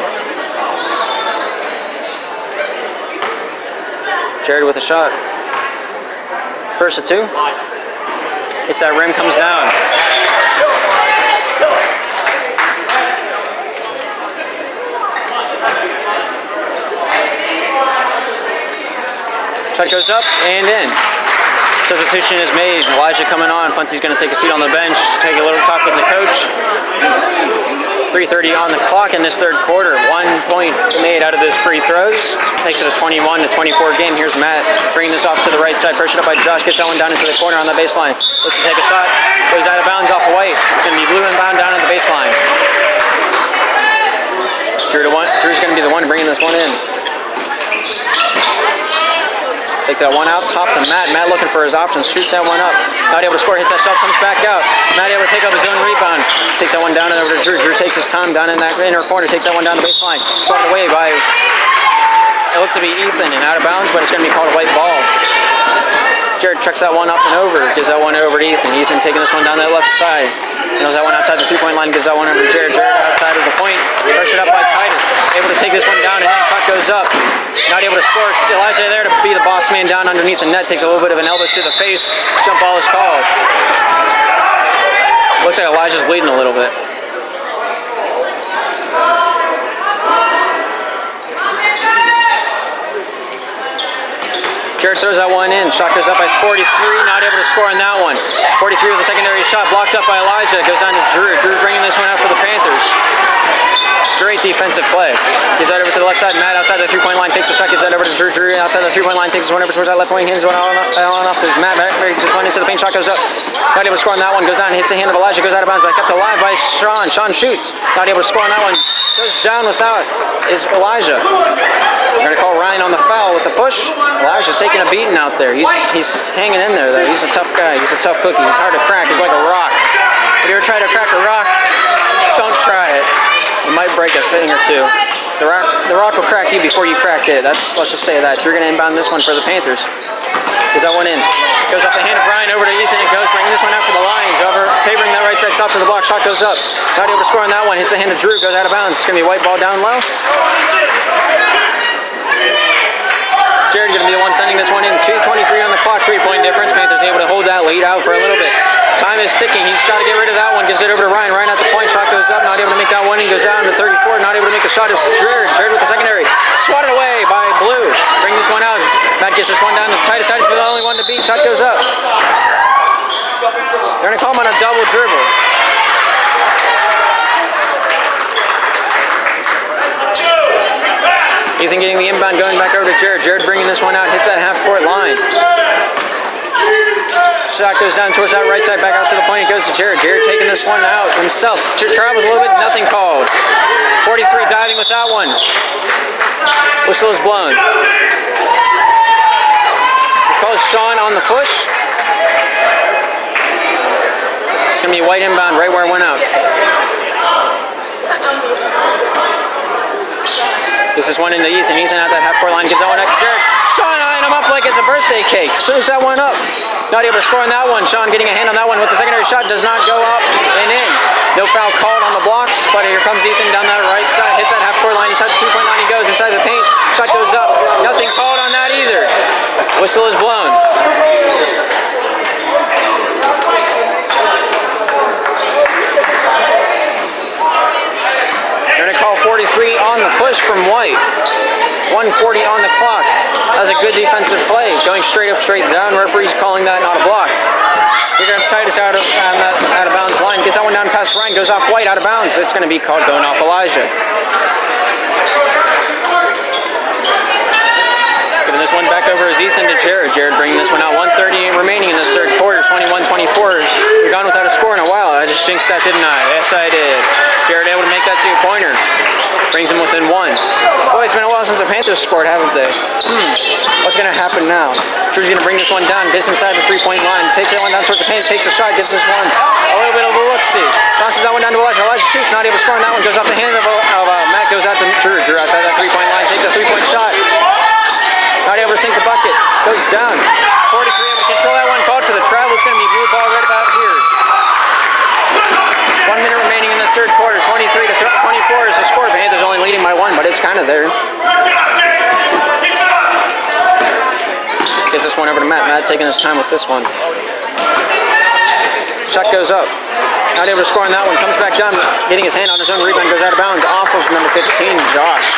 Jared with a shot. First of 2. It's that rim, comes down. Shot goes up and in. Substitution is made. Elijah coming on. Funty's going to take a seat on the bench. Take a little talk with the coach. 3:30 on the clock in this third quarter. 1 point made out of those free throws. Makes it a 21-24 game. Here's Matt bringing this off to the right side. Pressured up by Josh. Gets that one down into the corner on the baseline. Looks to take a shot. Goes out of bounds off White. It's going to be blue inbound down at the baseline. Drew's going to be the one bringing this one in. Takes that one out, top to Matt. Matt looking for his options, shoots that one up. Not able to score, hits that shot, comes back out. Matt able to take up his own rebound. Takes that one down and over to Drew. Drew takes his time down in that inner corner, takes that one down the baseline. Swatted away by, it looked to be Ethan and out of bounds, but it's going to be called a white ball. Jared chucks that one up and over, gives that one over to Ethan. Ethan taking this one down that left side. Knows that one outside the three-point line, gives that one over to Jared. Jared outside of the point, pressured up by Titus. Able to take this one down and shot goes up. Not able to score. Elijah there to be the boss man down underneath the net. Takes a little bit of an elbow to the face. Jump ball is called. Looks like Elijah's bleeding a little bit. Jared throws that one in. Shot goes up by 43. Not able to score on that one. 43 with a secondary shot. Blocked up by Elijah. Goes on to Drew. Drew bringing this one out for the Panthers. Great defensive play. Gives that over to the left side. Matt outside the three-point line takes a shot. Gives that over to Drew. Drew outside the three-point line takes his one over towards that left wing. Hands one on off to Matt. Matt just went into the paint. Shot goes up. Not able to score on that one. Goes down. Hits the hand of Elijah. Goes out of bounds. Back up to live by Sean. Sean shoots. Not able to score on that one. Goes down without is Elijah. We're going to call Ryan on the foul with the push. Elijah's taking a beating out there. He's hanging in there, though. He's a tough guy. He's a tough cookie. He's hard to crack. He's like a rock. If you ever try to crack a rock, don't try it. You might break a thing or two. The rock will crack you before you crack it. Let's just say that. So we're going to inbound this one for the Panthers. Is that one in? Goes off the hand of Ryan over to Ethan. It goes, bringing this one out for the Lions. Over, favoring that right side, stop to the block. Shot goes up. Not able to score on that one. Hits the hand of Drew. Goes out of bounds. It's going to be a white ball down low. Jared going to be the one sending this one in. 2:23 on the clock, 3-point difference. Panthers able to hold that lead out for a little bit. Time is ticking. He's got to get rid of that one. Gives it over to Ryan. Ryan at the point. Shot goes up. Not able to make that one. He goes down to 34. Not able to make the shot. It's Jared. Jared with the secondary. Swatted away by Blue. Bring this one out. Matt gets this one down to Titus. Titus was the only one to beat. Shot goes up. They're going to call him on a double dribble. Ethan getting the inbound, going back over to Jared. Jared bringing this one out, hits that half-court line. Shot goes down towards that right side, back out to the point. It goes to Jared. Jared taking this one out himself. Travels a little bit, nothing called. 43 diving with that one. Whistle is blown. He calls Sean on the push. It's going to be White inbound right where it went out. Gets this one into Ethan. Ethan at that half-court line. Gives that one up to Jared. Sean eyeing him up like it's a birthday cake. Shoots that one up. Not able to score on that one. Sean getting a hand on that one with the secondary shot. Does not go up and in. No foul called on the blocks, but here comes Ethan down that right side. Hits that half-court line. Inside the 3-point line he goes. Inside the paint. Shot goes up. Nothing called on that either. Whistle is blown. They're going to call 43 on the push from White. 1:40 on the clock. That was a good defensive play. Going straight up, straight down. Referee's calling that not a block. Here comes Titus out of bounds line. Gets that one down past Ryan. Goes off White out of bounds. It's going to be called going off Elijah. Giving this one back over is Ethan to Jared. Jared bringing this one out. 1:30 remaining in this third quarter. 21-24. We've gone without a score in a while. I just jinxed that, didn't I? Yes, I did. Jared able to make that 2-pointer. Brings him within one. Boy, it's been a while since the Panthers scored, haven't they? What's going to happen now? Drew's going to bring this one down. Gets inside the 3-point line. Takes that one down towards the paint. Takes a shot. Gives this one a little bit of a look-see. Bounces that one down to Elijah. Elijah shoots. Not able to score on that one. Goes off the hand of Matt. Goes out to Drew. Drew outside that 3-point line. Takes a 3-point shot. Not able to sink the bucket. Goes down. 43 able to control that one. Called for the travel. It's going to be blue ball right about here. 1 minute remaining in this third quarter. 23-24 is the score. Panthers only leading by one, but it's kind of there. Gets this one over to Matt. Matt taking his time with this one. Shot goes up. Not able to score on that one. Comes back down. Getting his hand on his own rebound. Goes out of bounds off of number 15, Josh.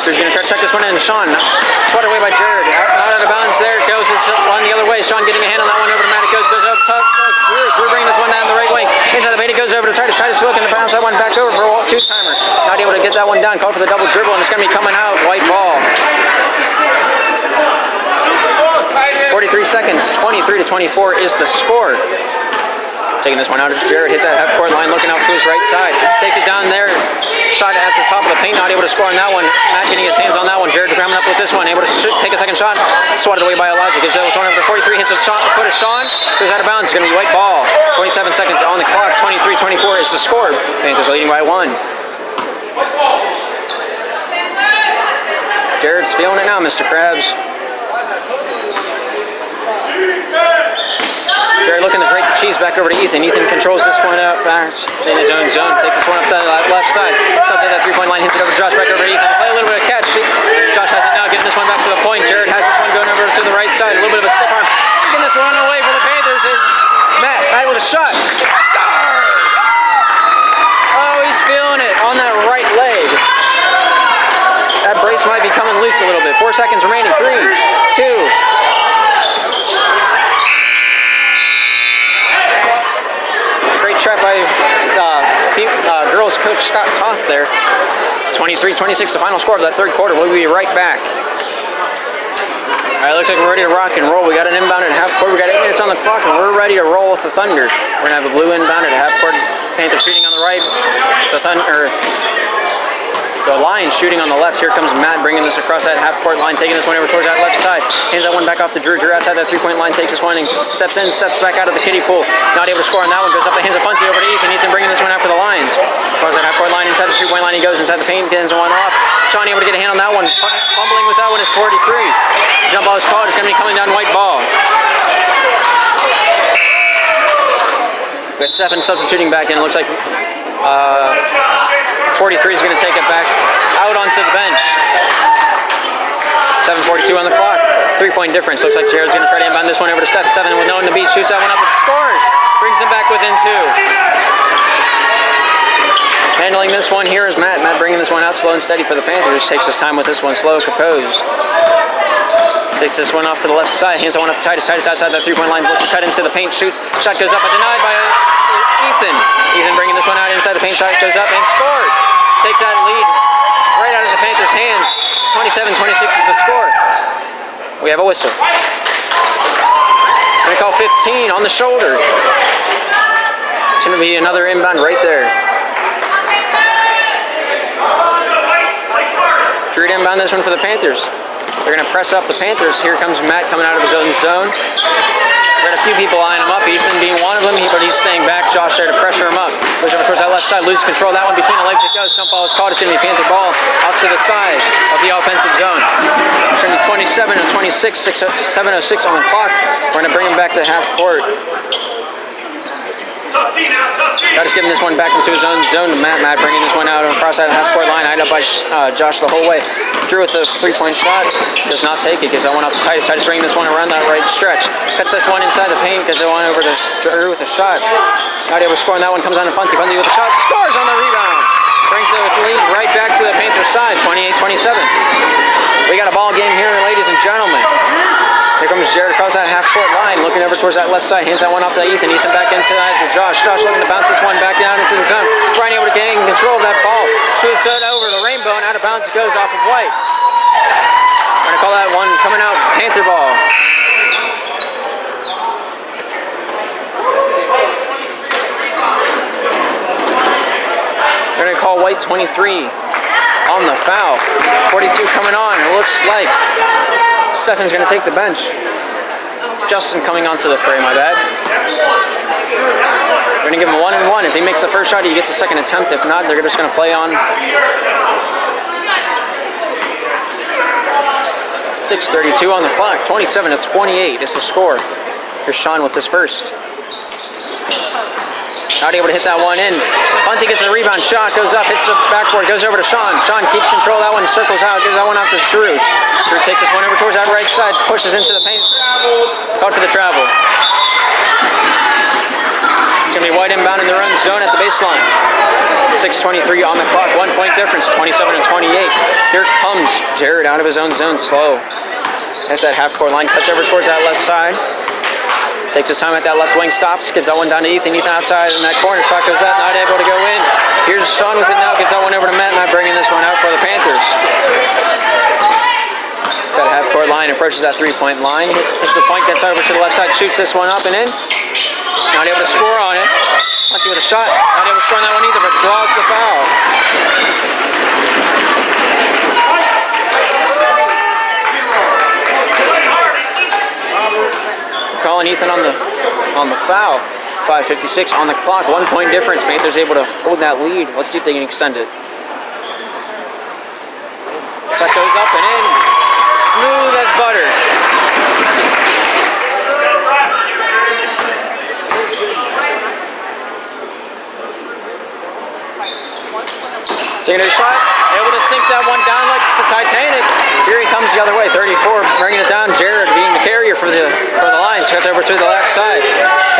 Drew's going to try to check this one in. Sean, swatted away by Jared. Not out of bounds there. Goes on the other way. Sean getting a hand on that one over to Matt. It goes up top. Drew bringing this one down the right way. Inside the paint, it goes over to Titus. Titus looking to bounce that one back over for a two-timer. Not able to get that one down. Called for the double dribble, and it's going to be coming out. White ball. 43 seconds. 23-24 is the score. Taking this one out as Jared hits that half-court line, looking out to his right side. Takes it down there. Shot at the top of the paint, not able to score on that one. Matt getting his hands on that one. Jared coming up with this one, able to take a second shot. Swatted away by Elijah. Gives this one over to 43. Hits a shot, foot of Sean. Goes out of bounds. It's going to be white ball. 27 seconds on the clock. 23-24 is the score. Panthers leading by one. Jared's feeling it now, Mr. Krabs. Jared looking to break the cheese back over to Ethan. Ethan controls this one up in his own zone. Takes this one up to the left side. Something that 3-point line. Hits it over to Josh. Back over to Ethan. Play a little bit of catch. Josh has it now. Getting this one back to the point. Jared has this one going over to the right side. A little bit of a stiff arm. Taking this one away for the Panthers is Matt. Matt with a shot. Scores! Oh, he's feeling it on that right leg. That brace might be coming loose a little bit. 4 seconds remaining. 3, 2. Trap by girls coach Scott Toth there. 23-26 the final score of that third quarter. We'll be right back. Alright, looks like we're ready to rock and roll. We got an inbound at half court. We got 8 minutes on the clock and we're ready to roll with the Thunder. We're gonna have a blue inbound at half court. Panthers shooting on the right. The Lions shooting on the left. Here comes Matt bringing this across that half-court line, taking this one over towards that left side. Hands that one back off to Drew. Drew outside that 3-point line, takes this one and steps in, steps back out of the kiddie pool. Not able to score on that one. Goes up the hands of Funty over to Ethan. Ethan bringing this one out for the Lions. Across that half-court line, inside the 3-point line he goes. Inside the paint, gets one off. Sean able to get a hand on that one. Fumbling with that one is 43. Jump ball is called. It's going to be coming down white ball. We got 7 substituting back in. It looks like 43 is going to take it back out onto the bench. 7:42 on the clock. 3-point difference. Looks like Jared's going to try to inbound this one over to Steph. 7 with no one to beat. Shoots that one up and scores. Brings him back within 2. Handling this one here is Matt. Matt bringing this one out slow and steady for the Panthers. Takes his time with this one. Slow, composed. Takes this one off to the left side. Hands that one up to Titus. Titus outside that 3-point line. Looks to cut into the paint. Shoot. Shot goes up and denied by Ethan. Ethan bringing this one out inside the paint. Shot goes up and scores. Takes that lead right out of the Panthers' hands. 27-26 is the score. We have a whistle. Going to call 15 on the shoulder. It's going to be another inbound right there. Drew to inbound this one for the Panthers. They're going to press up the Panthers. Here comes Matt coming out of his own zone. We're going to few people eyeing him up, Ethan being one of them, but he's staying back. Josh there to pressure him up. Goes over towards that left side, loses control. That one between the legs it goes. Jump ball is caught. It's going to be Panther ball off to the side of the offensive zone. It's going to be 27 and 26, 7:06 on the clock. We're going to bring him back to half court. Just giving this one back into his own zone to Matt. Matt bringing this one out across that half-court line. Eyed up by Josh the whole way. Drew with the three-point shot. Does not take it. Gives that one up to Titus. Titus bringing this one around that right stretch. Cuts this one inside the paint. Gives that one over to Drew with a shot. Not able to score on that one. Comes on to Funty. Funty with a shot. Scores on the rebound. Brings the lead right back to the Panthers side. 28-27. We got a ball game here, ladies and gentlemen. Here comes Jared across that half-court line, looking over towards that left side. Hands that one off to Ethan. Ethan back into Josh. Josh looking to bounce this one back down into the zone. Brian able to gain control of that ball. Shoots it over the rainbow, and out of bounds it goes off of White. We're going to call that one coming out Panther ball. We're going to call White 23 on the foul. 42 coming on. It looks like Stefan's going to take the bench. Justin coming onto the fray, my bad. We're going to give him 1-1. If he makes the first shot, he gets a second attempt. If not, they're just going to play on. 6:32 on the clock. 27-28 is the score. Here's Sean with his first. Not able to hit that one in. Bunty gets the rebound. Shot goes up, hits the backboard, goes over to Sean. Sean keeps control. That one circles out, gives that one out to Drew. Drew takes this one over towards that right side, pushes into the paint. Caught for the travel. It's going to be White inbound in the run zone at the baseline. 6:23 on the clock. 1 point difference. 27-28. Here comes Jared out of his own zone. Slow. That's that half-court line. Cuts over towards that left side. Takes his time at that left wing, stops, gives that one down to Ethan. Ethan outside in that corner, shot goes out, not able to go in. Here's Sean with it now, gives that one over to Matt. Matt bringing this one out for the Panthers. It's at half-court line, approaches that three-point line. Hits the point, gets over to the left side, shoots this one up and in. Not able to score on it. Muncie with a shot, not able to score on that one either, but draws the foul. Calling Ethan on the foul. 5:56 on the clock. 1 point difference. Panthers able to hold that lead. Let's see if they can extend it. Shot goes up and in. Smooth as butter. Taking a shot. Able to sink that one down like the Titanic. Here he comes the other way. 34 bringing it down. Jared being the carrier for the line. Cuts over to the left side.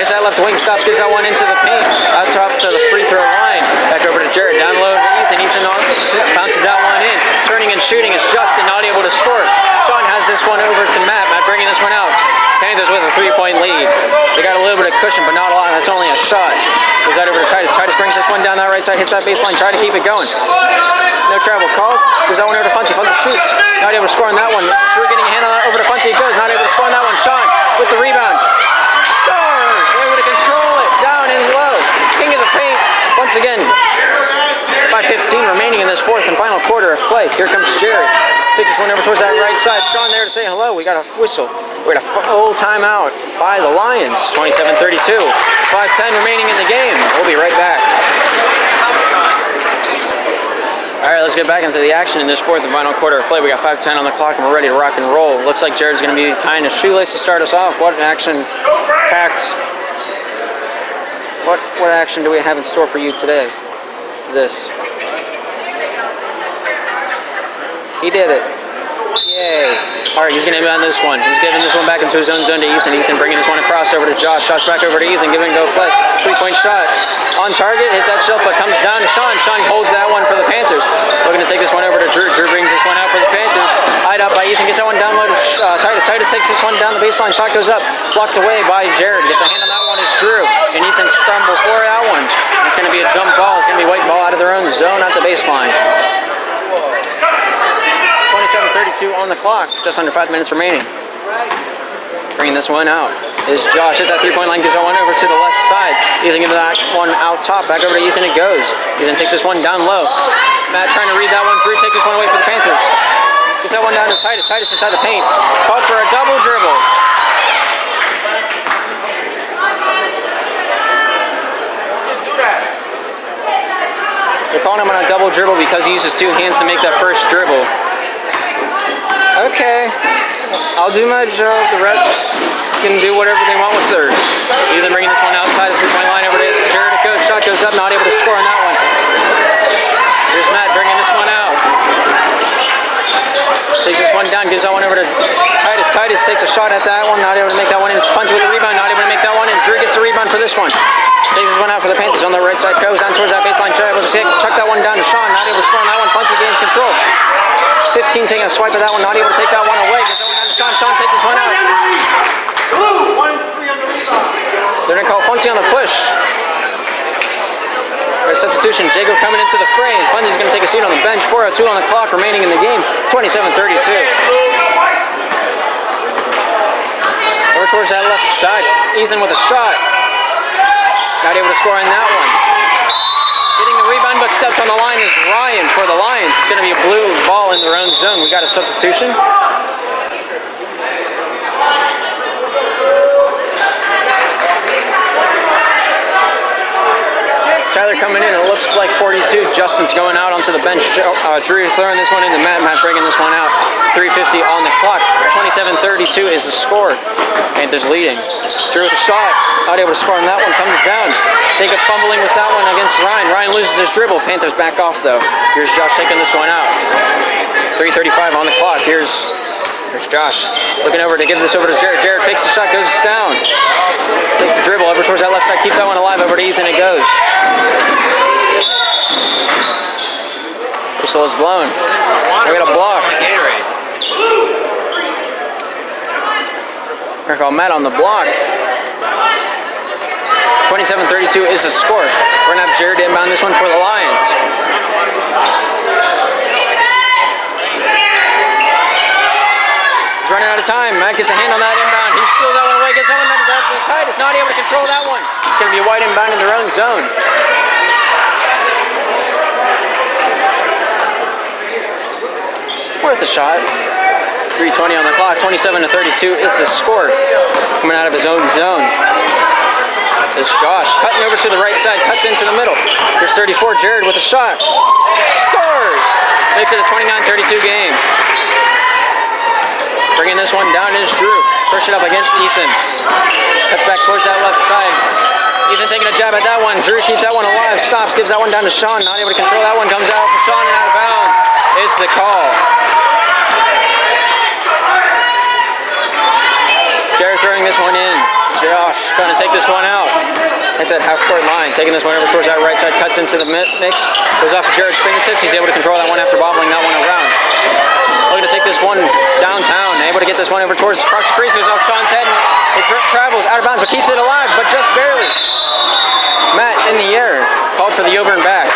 Hits that left wing, stops, gives that one into the paint. Out top to the free throw line. Back over to Jared. Down low to Ethan. Ethan bounces that one in. Turning and shooting is Justin, not able to score. Sean has this one over to Matt. Matt bringing this one out. Panthers with a 3-point lead. They got a little bit of cushion, but not a lot. That's only a shot. Goes that over to Titus. Titus brings this one down that right side. Hits that baseline. Try to keep it going. No travel call. Gives that one over to Funty. Funty shoots. Not able to score on that one. Drew getting a hand on that over to Funty. It goes. Not able to score on that one. Sean with the rebound. Scores! Able to control it. Down and low. King of the paint. Once again. 5:15 remaining in this fourth and final quarter of play. Here comes Jared. Takes this one over towards that right side. Sean there to say hello. We got a whistle. We got a full timeout by the Lions. 27-32. 5:10 remaining in the game. We'll be right back. All right, let's get back into the action in this fourth and final quarter of play. We got 5:10 on the clock and we're ready to rock and roll. Looks like Jared's going to be tying his shoelace to start us off. What action-packed? What action do we have in store for you today? This. He did it. Yay. All right, he's going to be on this one. He's giving this one back into his own zone to Ethan. Ethan bringing this one across over to Josh. Josh back over to Ethan. Give it a go play. 3-point shot. On target. Hits that shelf, but comes down to Sean. Sean holds that one for the Panthers. Looking to take this one over to Drew. Drew brings this one out for the Panthers. Eyed up by Ethan. Gets that one down low to Titus. Titus takes this one down the baseline. Shot goes up. Blocked away by Jared. Gets a hand on that one as Drew. And Ethan scrambled for that one. It's going to be a jump ball. It's going to be White ball out of their own zone at the baseline. 27-32 on the clock. Just under 5 minutes remaining. Bringing this one out is Josh. Hits that 3-point line. Gives that one over to the left side. Ethan gives that one out top. Back over to Ethan it goes. Ethan takes this one down low. Matt trying to read that one through. Take this one away for the Panthers. Gets that one down to Titus. Titus inside the paint. Called for a double dribble. dribble because he uses 2 hands to make that first dribble. Okay, I'll do my job. The refs can do whatever they want with theirs. Either bringing this one outside the 3-point line over to Jared to go. Shot goes up, not able to score on that one. Here's Matt bringing this one out. Takes this one down, gives that one over to Titus. Titus takes a shot at that one, not able to make that one in. Punch with the rebound, not able to make that one in. Drew gets the rebound for this one. Takes this one out for the Panthers on the right side. Goes down towards that baseline. Able to chuck that one down to Sean, not able to score on that one. Punch gains control. 15 taking a swipe at that one, not able to take that one away. Gets that one down to Sean. Sean takes this one out. They're going to call Funty on the push. Right, substitution, Jacob coming into the fray, and Funty's going to take a seat on the bench. 4:02 on the clock remaining in the game, 27-32. Over towards that left side, Ethan with a shot. Not able to score on that one. Getting the rebound, but steps on the line is Ryan for the Lions. It's going to be a blue ball in their own zone. We got a substitution. Tyler coming in, it looks like 42. Justin's going out onto the bench. Drew throwing this one into Matt. Matt bringing this one out. 3:50 on the clock. 27-32 is the score. Panthers leading. Drew with a shot. Not able to score on that one. Comes down. Jacob fumbling with that one against Ryan. Ryan loses his dribble. Panthers back off though. Here's Josh taking this one out. 3:35 on the clock. Here's Josh looking over to give this over to Jared. Jared takes the shot, goes down. Takes the dribble over towards that left side, keeps that one alive. Over to Ethan it goes. Whistle is blown. We got a block. We're going to call Matt on the block. 27-32 is the score. We're going to have Jared inbound this one for the Lions. He's running out of time. Matt gets a hand on that inbound. He steals that one away, gets that one down to the tight. It's not able to control that one. It's going to be a wide inbound in their own zone. Worth a shot. 3:20 on the clock. 27-32 is the score. Coming out of his own zone. It's Josh cutting over to the right side, cuts into the middle. Here's 34, Jared with a shot. Scores! Makes it a 29-32 game. Bringing this one down is Drew. Push it up against Ethan. Cuts back towards that left side. Ethan taking a jab at that one. Drew keeps that one alive. Stops, gives that one down to Sean. Not able to control that one. Comes out for Sean and out of bounds. Is the call. Jared throwing this one in. Josh going to take this one out. It's at half-court line. Taking this one over towards that right side. Cuts into the mix. Goes off of Jared's fingertips. He's able to control that one after bobbling that one around. Looking to take this one downtown. Able to get this one over towards across the crease. Goes off Sean's head. It travels out of bounds, but keeps it alive, but just barely. Matt in the air. Called for the over and back.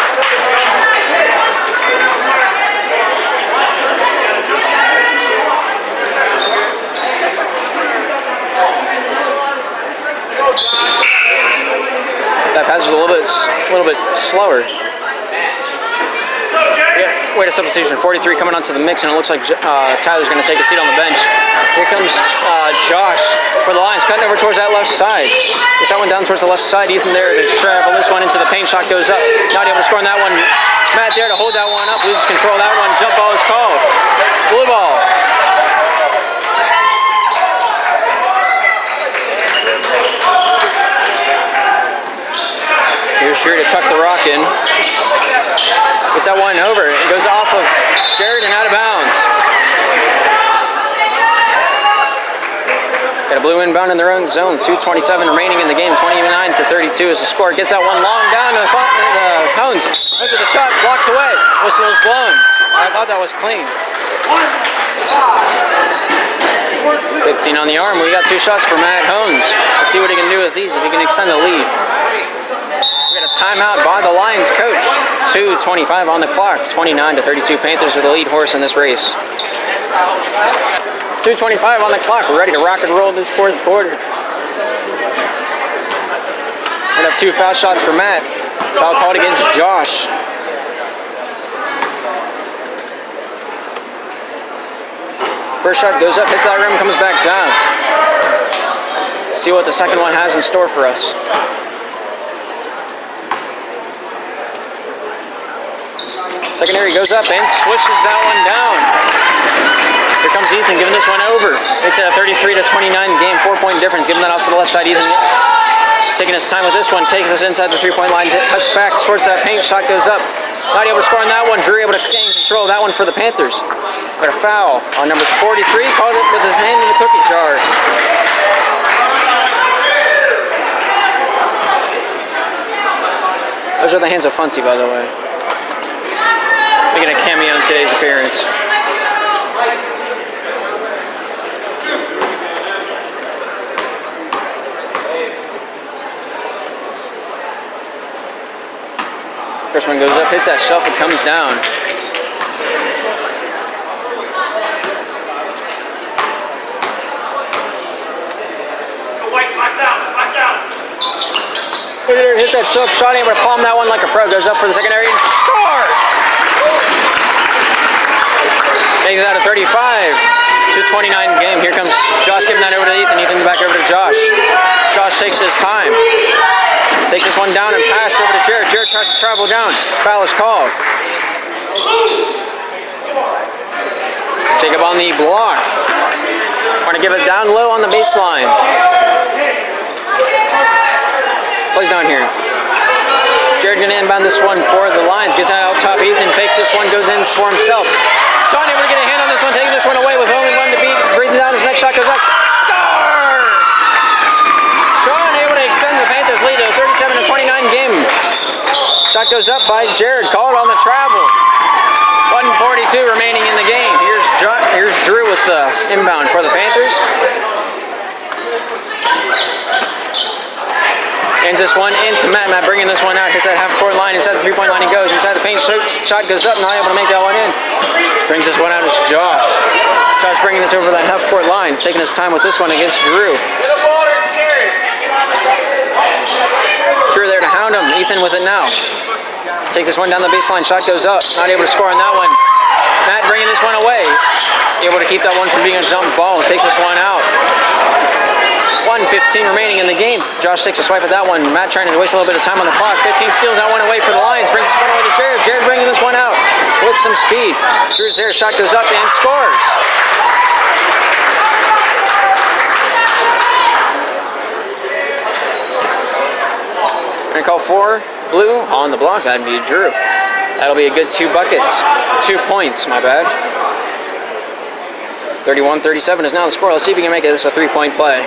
That pass was a little bit slower. Wait a substitution. 43 coming onto the mix, and it looks like Tyler's going to take a seat on the bench. Here comes Josh for the Lions, cutting over towards that left side. Gets that one down towards the left side. Ethan there to travel this one into the paint. Shot goes up. Not able to score on that one. Matt there to hold that one up. Loses control of that one. Jump ball is called. Blue ball. Here's Drew to chuck the rock in. Gets that one over. It goes off of Jared and out of bounds. Got a blue inbound in their own zone. 2:27 remaining in the game. 29-32 is the score. Gets that one long down to Hones. Into the shot, blocked away. Whistle is blown. I thought that was clean. 15 on the arm. We got 2 shots for Matt Hones. Let's see what he can do with these, if he can extend the lead. We got a timeout by the Lions coach. 2:25 on the clock. 29-32. Panthers are the lead horse in this race. 2:25 on the clock. We're ready to rock and roll this fourth quarter. We have 2 foul shots for Matt. Foul called against Josh. First shot goes up, hits that rim, comes back down. See what the second one has in store for us. Secondary goes up and swishes that one down. Here comes Ethan giving this one over. Makes it a 33-29 game, 4-point difference. Giving that off to the left side. Ethan taking his time with this one. Takes us inside the 3-point line. Cuts back towards that paint. Shot goes up. Not able to score on that one. Drew able to gain control of that one for the Panthers. Got a foul on number 43. Called it with his hand in the cookie jar. Those are the hands of Funcy, by the way. Making a cameo in today's appearance. First one goes up, hits that shelf, and comes down. Hits that shelf, shot, able to palm that one like a pro. Goes up for the secondary and scores! Makes that a 35-29 game. Here comes Josh giving that over to Ethan. Ethan back over to Josh. Josh takes his time. Takes this one down and passes over to Jared. Jared tries to travel down. Foul is called. Jacob on the block. Want to give it down low on the baseline. Plays down here. Jared gonna inbound this one for the Lions. Gets that out top. Ethan fakes this one, goes in for himself. Sean able to get a hand on this one, taking this one away with only one to beat. Breathing down, his next shot goes up. Scores! Sean able to extend the Panthers lead to a 37-29 game. Shot goes up by Jared, called on the travel. 1:42 remaining in the game. Here's Drew with the inbound for the Panthers. Ends this one into Matt. Matt bringing this one out. Hits that half-court line. Inside the 3-point line he goes. Inside the paint. Shot goes up. Not able to make that one in. Brings this one out as Josh. Josh bringing this over that half-court line. Taking his time with this one against Drew. Drew there to hound him. Ethan with it now. Take this one down the baseline. Shot goes up. Not able to score on that one. Matt bringing this one away. Able to keep that one from being a jump ball. Takes this one out. 1:15 remaining in the game. Josh takes a swipe at that one. Matt trying to waste a little bit of time on the clock. 15 steals that one away for the Lions. Brings this one away to Jared. Jared bringing this one out with some speed. Drew's there. Shot goes up and scores. Gonna call for blue on the block. That'd be Drew. That'll be a good 2 buckets. 2 points, my bad. 31-37 is now the score. Let's see if we can make this a 3-point play.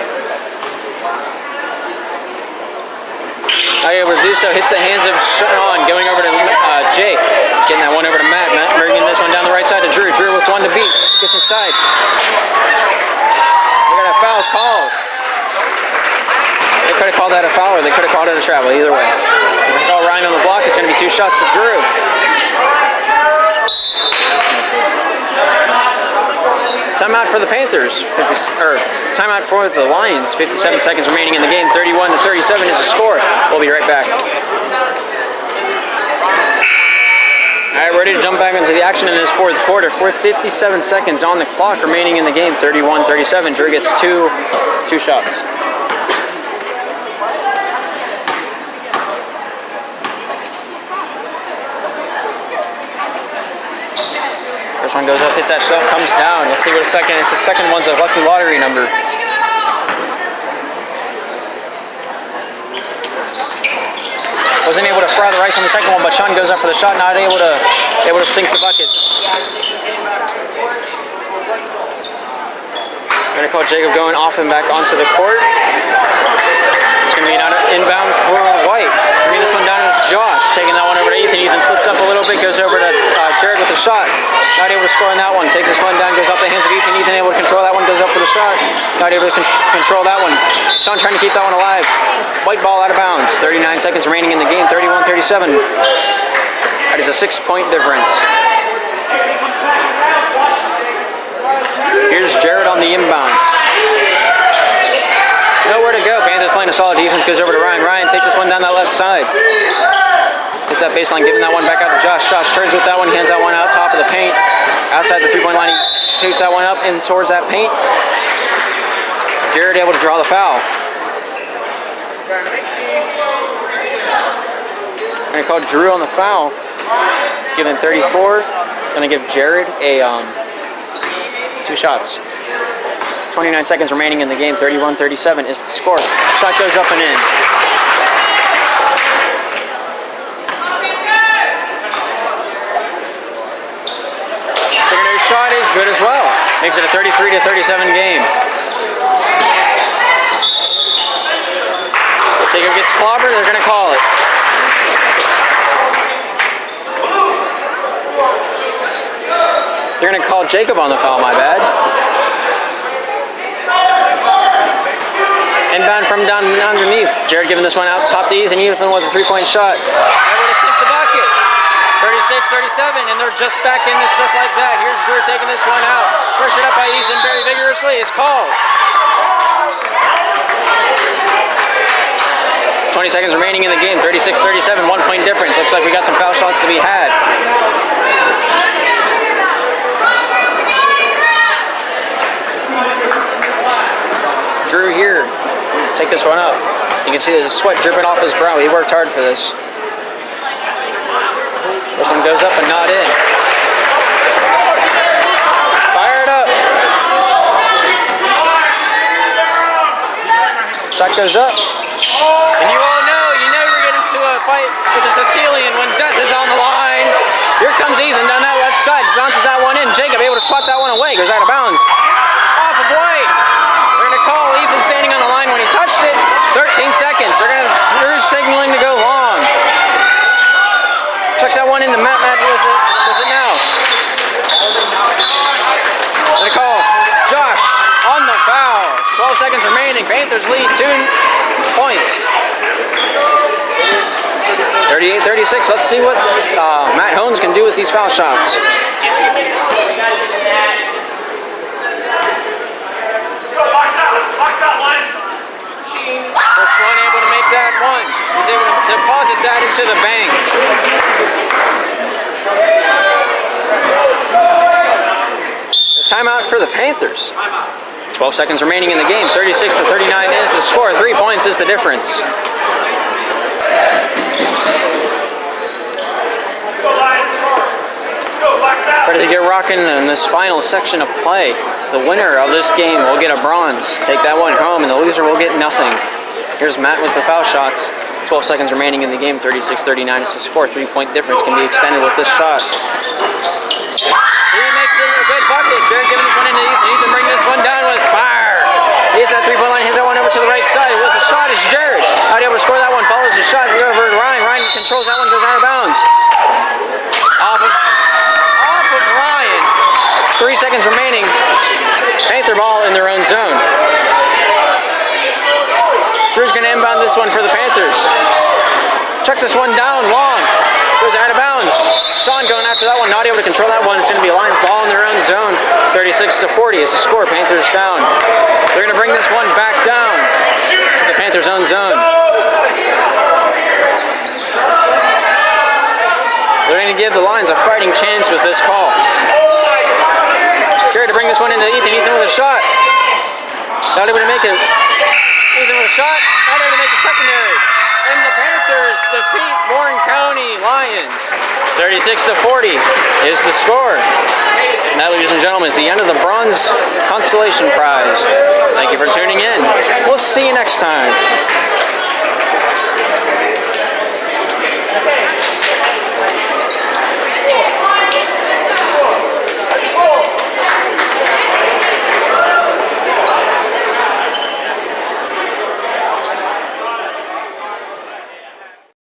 Able to do so, hits the hands of Sean, going over to Jake. Getting that one over to Matt. Matt bringing this one down the right side to Drew. Drew with one to beat. Gets inside. We got a foul called. They could have called that a foul or they could have called it a travel. Either way. We're going to call Ryan on the block. It's going to be 2 shots for Drew. Timeout for the Panthers. Timeout for the Lions. 57 seconds remaining in the game. 31-37 is the score. We'll be right back. All right, ready to jump back into the action in this 4th quarter. 57 seconds on the clock remaining in the game. 31-37. Drew gets two shots. First one goes up, hits that shelf, comes down. Let's see what if the second one's a lucky lottery number. Wasn't able to fry the rice on the second one, but Sean goes up for the shot, not able to sink the bucket. Gonna call Jacob going off and back onto the court. It's gonna be an inbound for White. Bringing this one down is Josh, taking that one over to Ethan. Ethan slips up a little bit, goes over to Jared with a shot. Not able to score on that one. Takes this one down, goes off the hands of Ethan. Ethan able to control that one, goes up for the shot. Not able to control that one. Sean trying to keep that one alive. White ball out of bounds. 39 seconds remaining in the game. 31-37. That is a 6-point difference. Here's Jared on the inbound. Nowhere to go. Panthers playing a solid defense. Goes over to Ryan. Ryan takes this one down that left side. Hits that baseline, giving that one back out to Josh. Josh turns with that one, hands that one out top of the paint. Outside the 3-point line, he takes that one up and towards that paint. Jared able to draw the foul. I called Drew on the foul. giving 34. Gonna give Jared a 2 shots. 29 seconds remaining in the game. 31-37 is the score. Shot goes up and in. Secondary shot is good as well. Makes it a 33-37 game. Jacob gets clobbered, they're gonna call it. They're gonna call Jacob on the foul, my bad. Inbound from down underneath. Jared giving this one out top to Ethan. Ethan with a 3-point shot. Able to sink the bucket. 36-37, and they're just back in this just like that. Here's Drew taking this one out. Pushed it up by Ethan very vigorously. It's called. 20 seconds remaining in the game. 36-37, 1-point difference. Looks like we got some foul shots to be had. Drew here. Take this one up. You can see the sweat dripping off his brow. He worked hard for this. First one goes up and not in. Fire it up. Shot goes up. And you all know, you never get into a fight with a Sicilian when death is on the line. Here comes Ethan down that left side. Bounces that one in. Jacob able to swat that one away. Goes out of bounds. Off of White. They're going to call Ethan standing on the line when he touched it. 13 seconds. They're signaling to go long. Chucks that one into Matt with it now. Going to call Josh on the foul. 12 seconds remaining. Panthers lead 2 points. 38-36. Let's see what Matt Hones can do with these foul shots. First one able to make that one. He's able to deposit that into the bank. The timeout for the Panthers. 12 seconds remaining in the game. 36-39 is the score. 3 points is the difference. Ready to get rocking in this final section of play. The winner of this game will get a bronze. Take that one home, and the loser will get nothing. Here's Matt with the foul shots. 12 seconds remaining in the game. 36-39 is the score. 3-point difference can be extended with this shot. He makes it a good bucket. Jared giving this one into Ethan. Ethan bring this one down with fire. He hits that 3-point line, hits that one over to the right side. With the shot is Jared. Not able to score that one. Follows the shot over to Ryan. Ryan controls that one, goes out of bounds. Off of Ryan. 3 seconds remaining. Panther ball in their own zone. Drew's going to inbound this one for the Panthers. Chucks this one down long. Goes out of bounds. Sean going after that one. Not able to control that one. It's going to be a Lions ball in their own zone. 36-40 is the score. Panthers down. They're going to bring this one back down to the Panthers' own zone. They're going to give the Lions a fighting chance with this call. Jared to bring this one into Ethan. Ethan with a shot. Not able to make it. Ethan with a shot. Not able to make the secondary. And the Panthers defeat Warren County Lions. 36-40 is the score. And that, ladies and gentlemen, is the end of the Bronze Constellation Prize. Thank you for tuning in. We'll see you next time.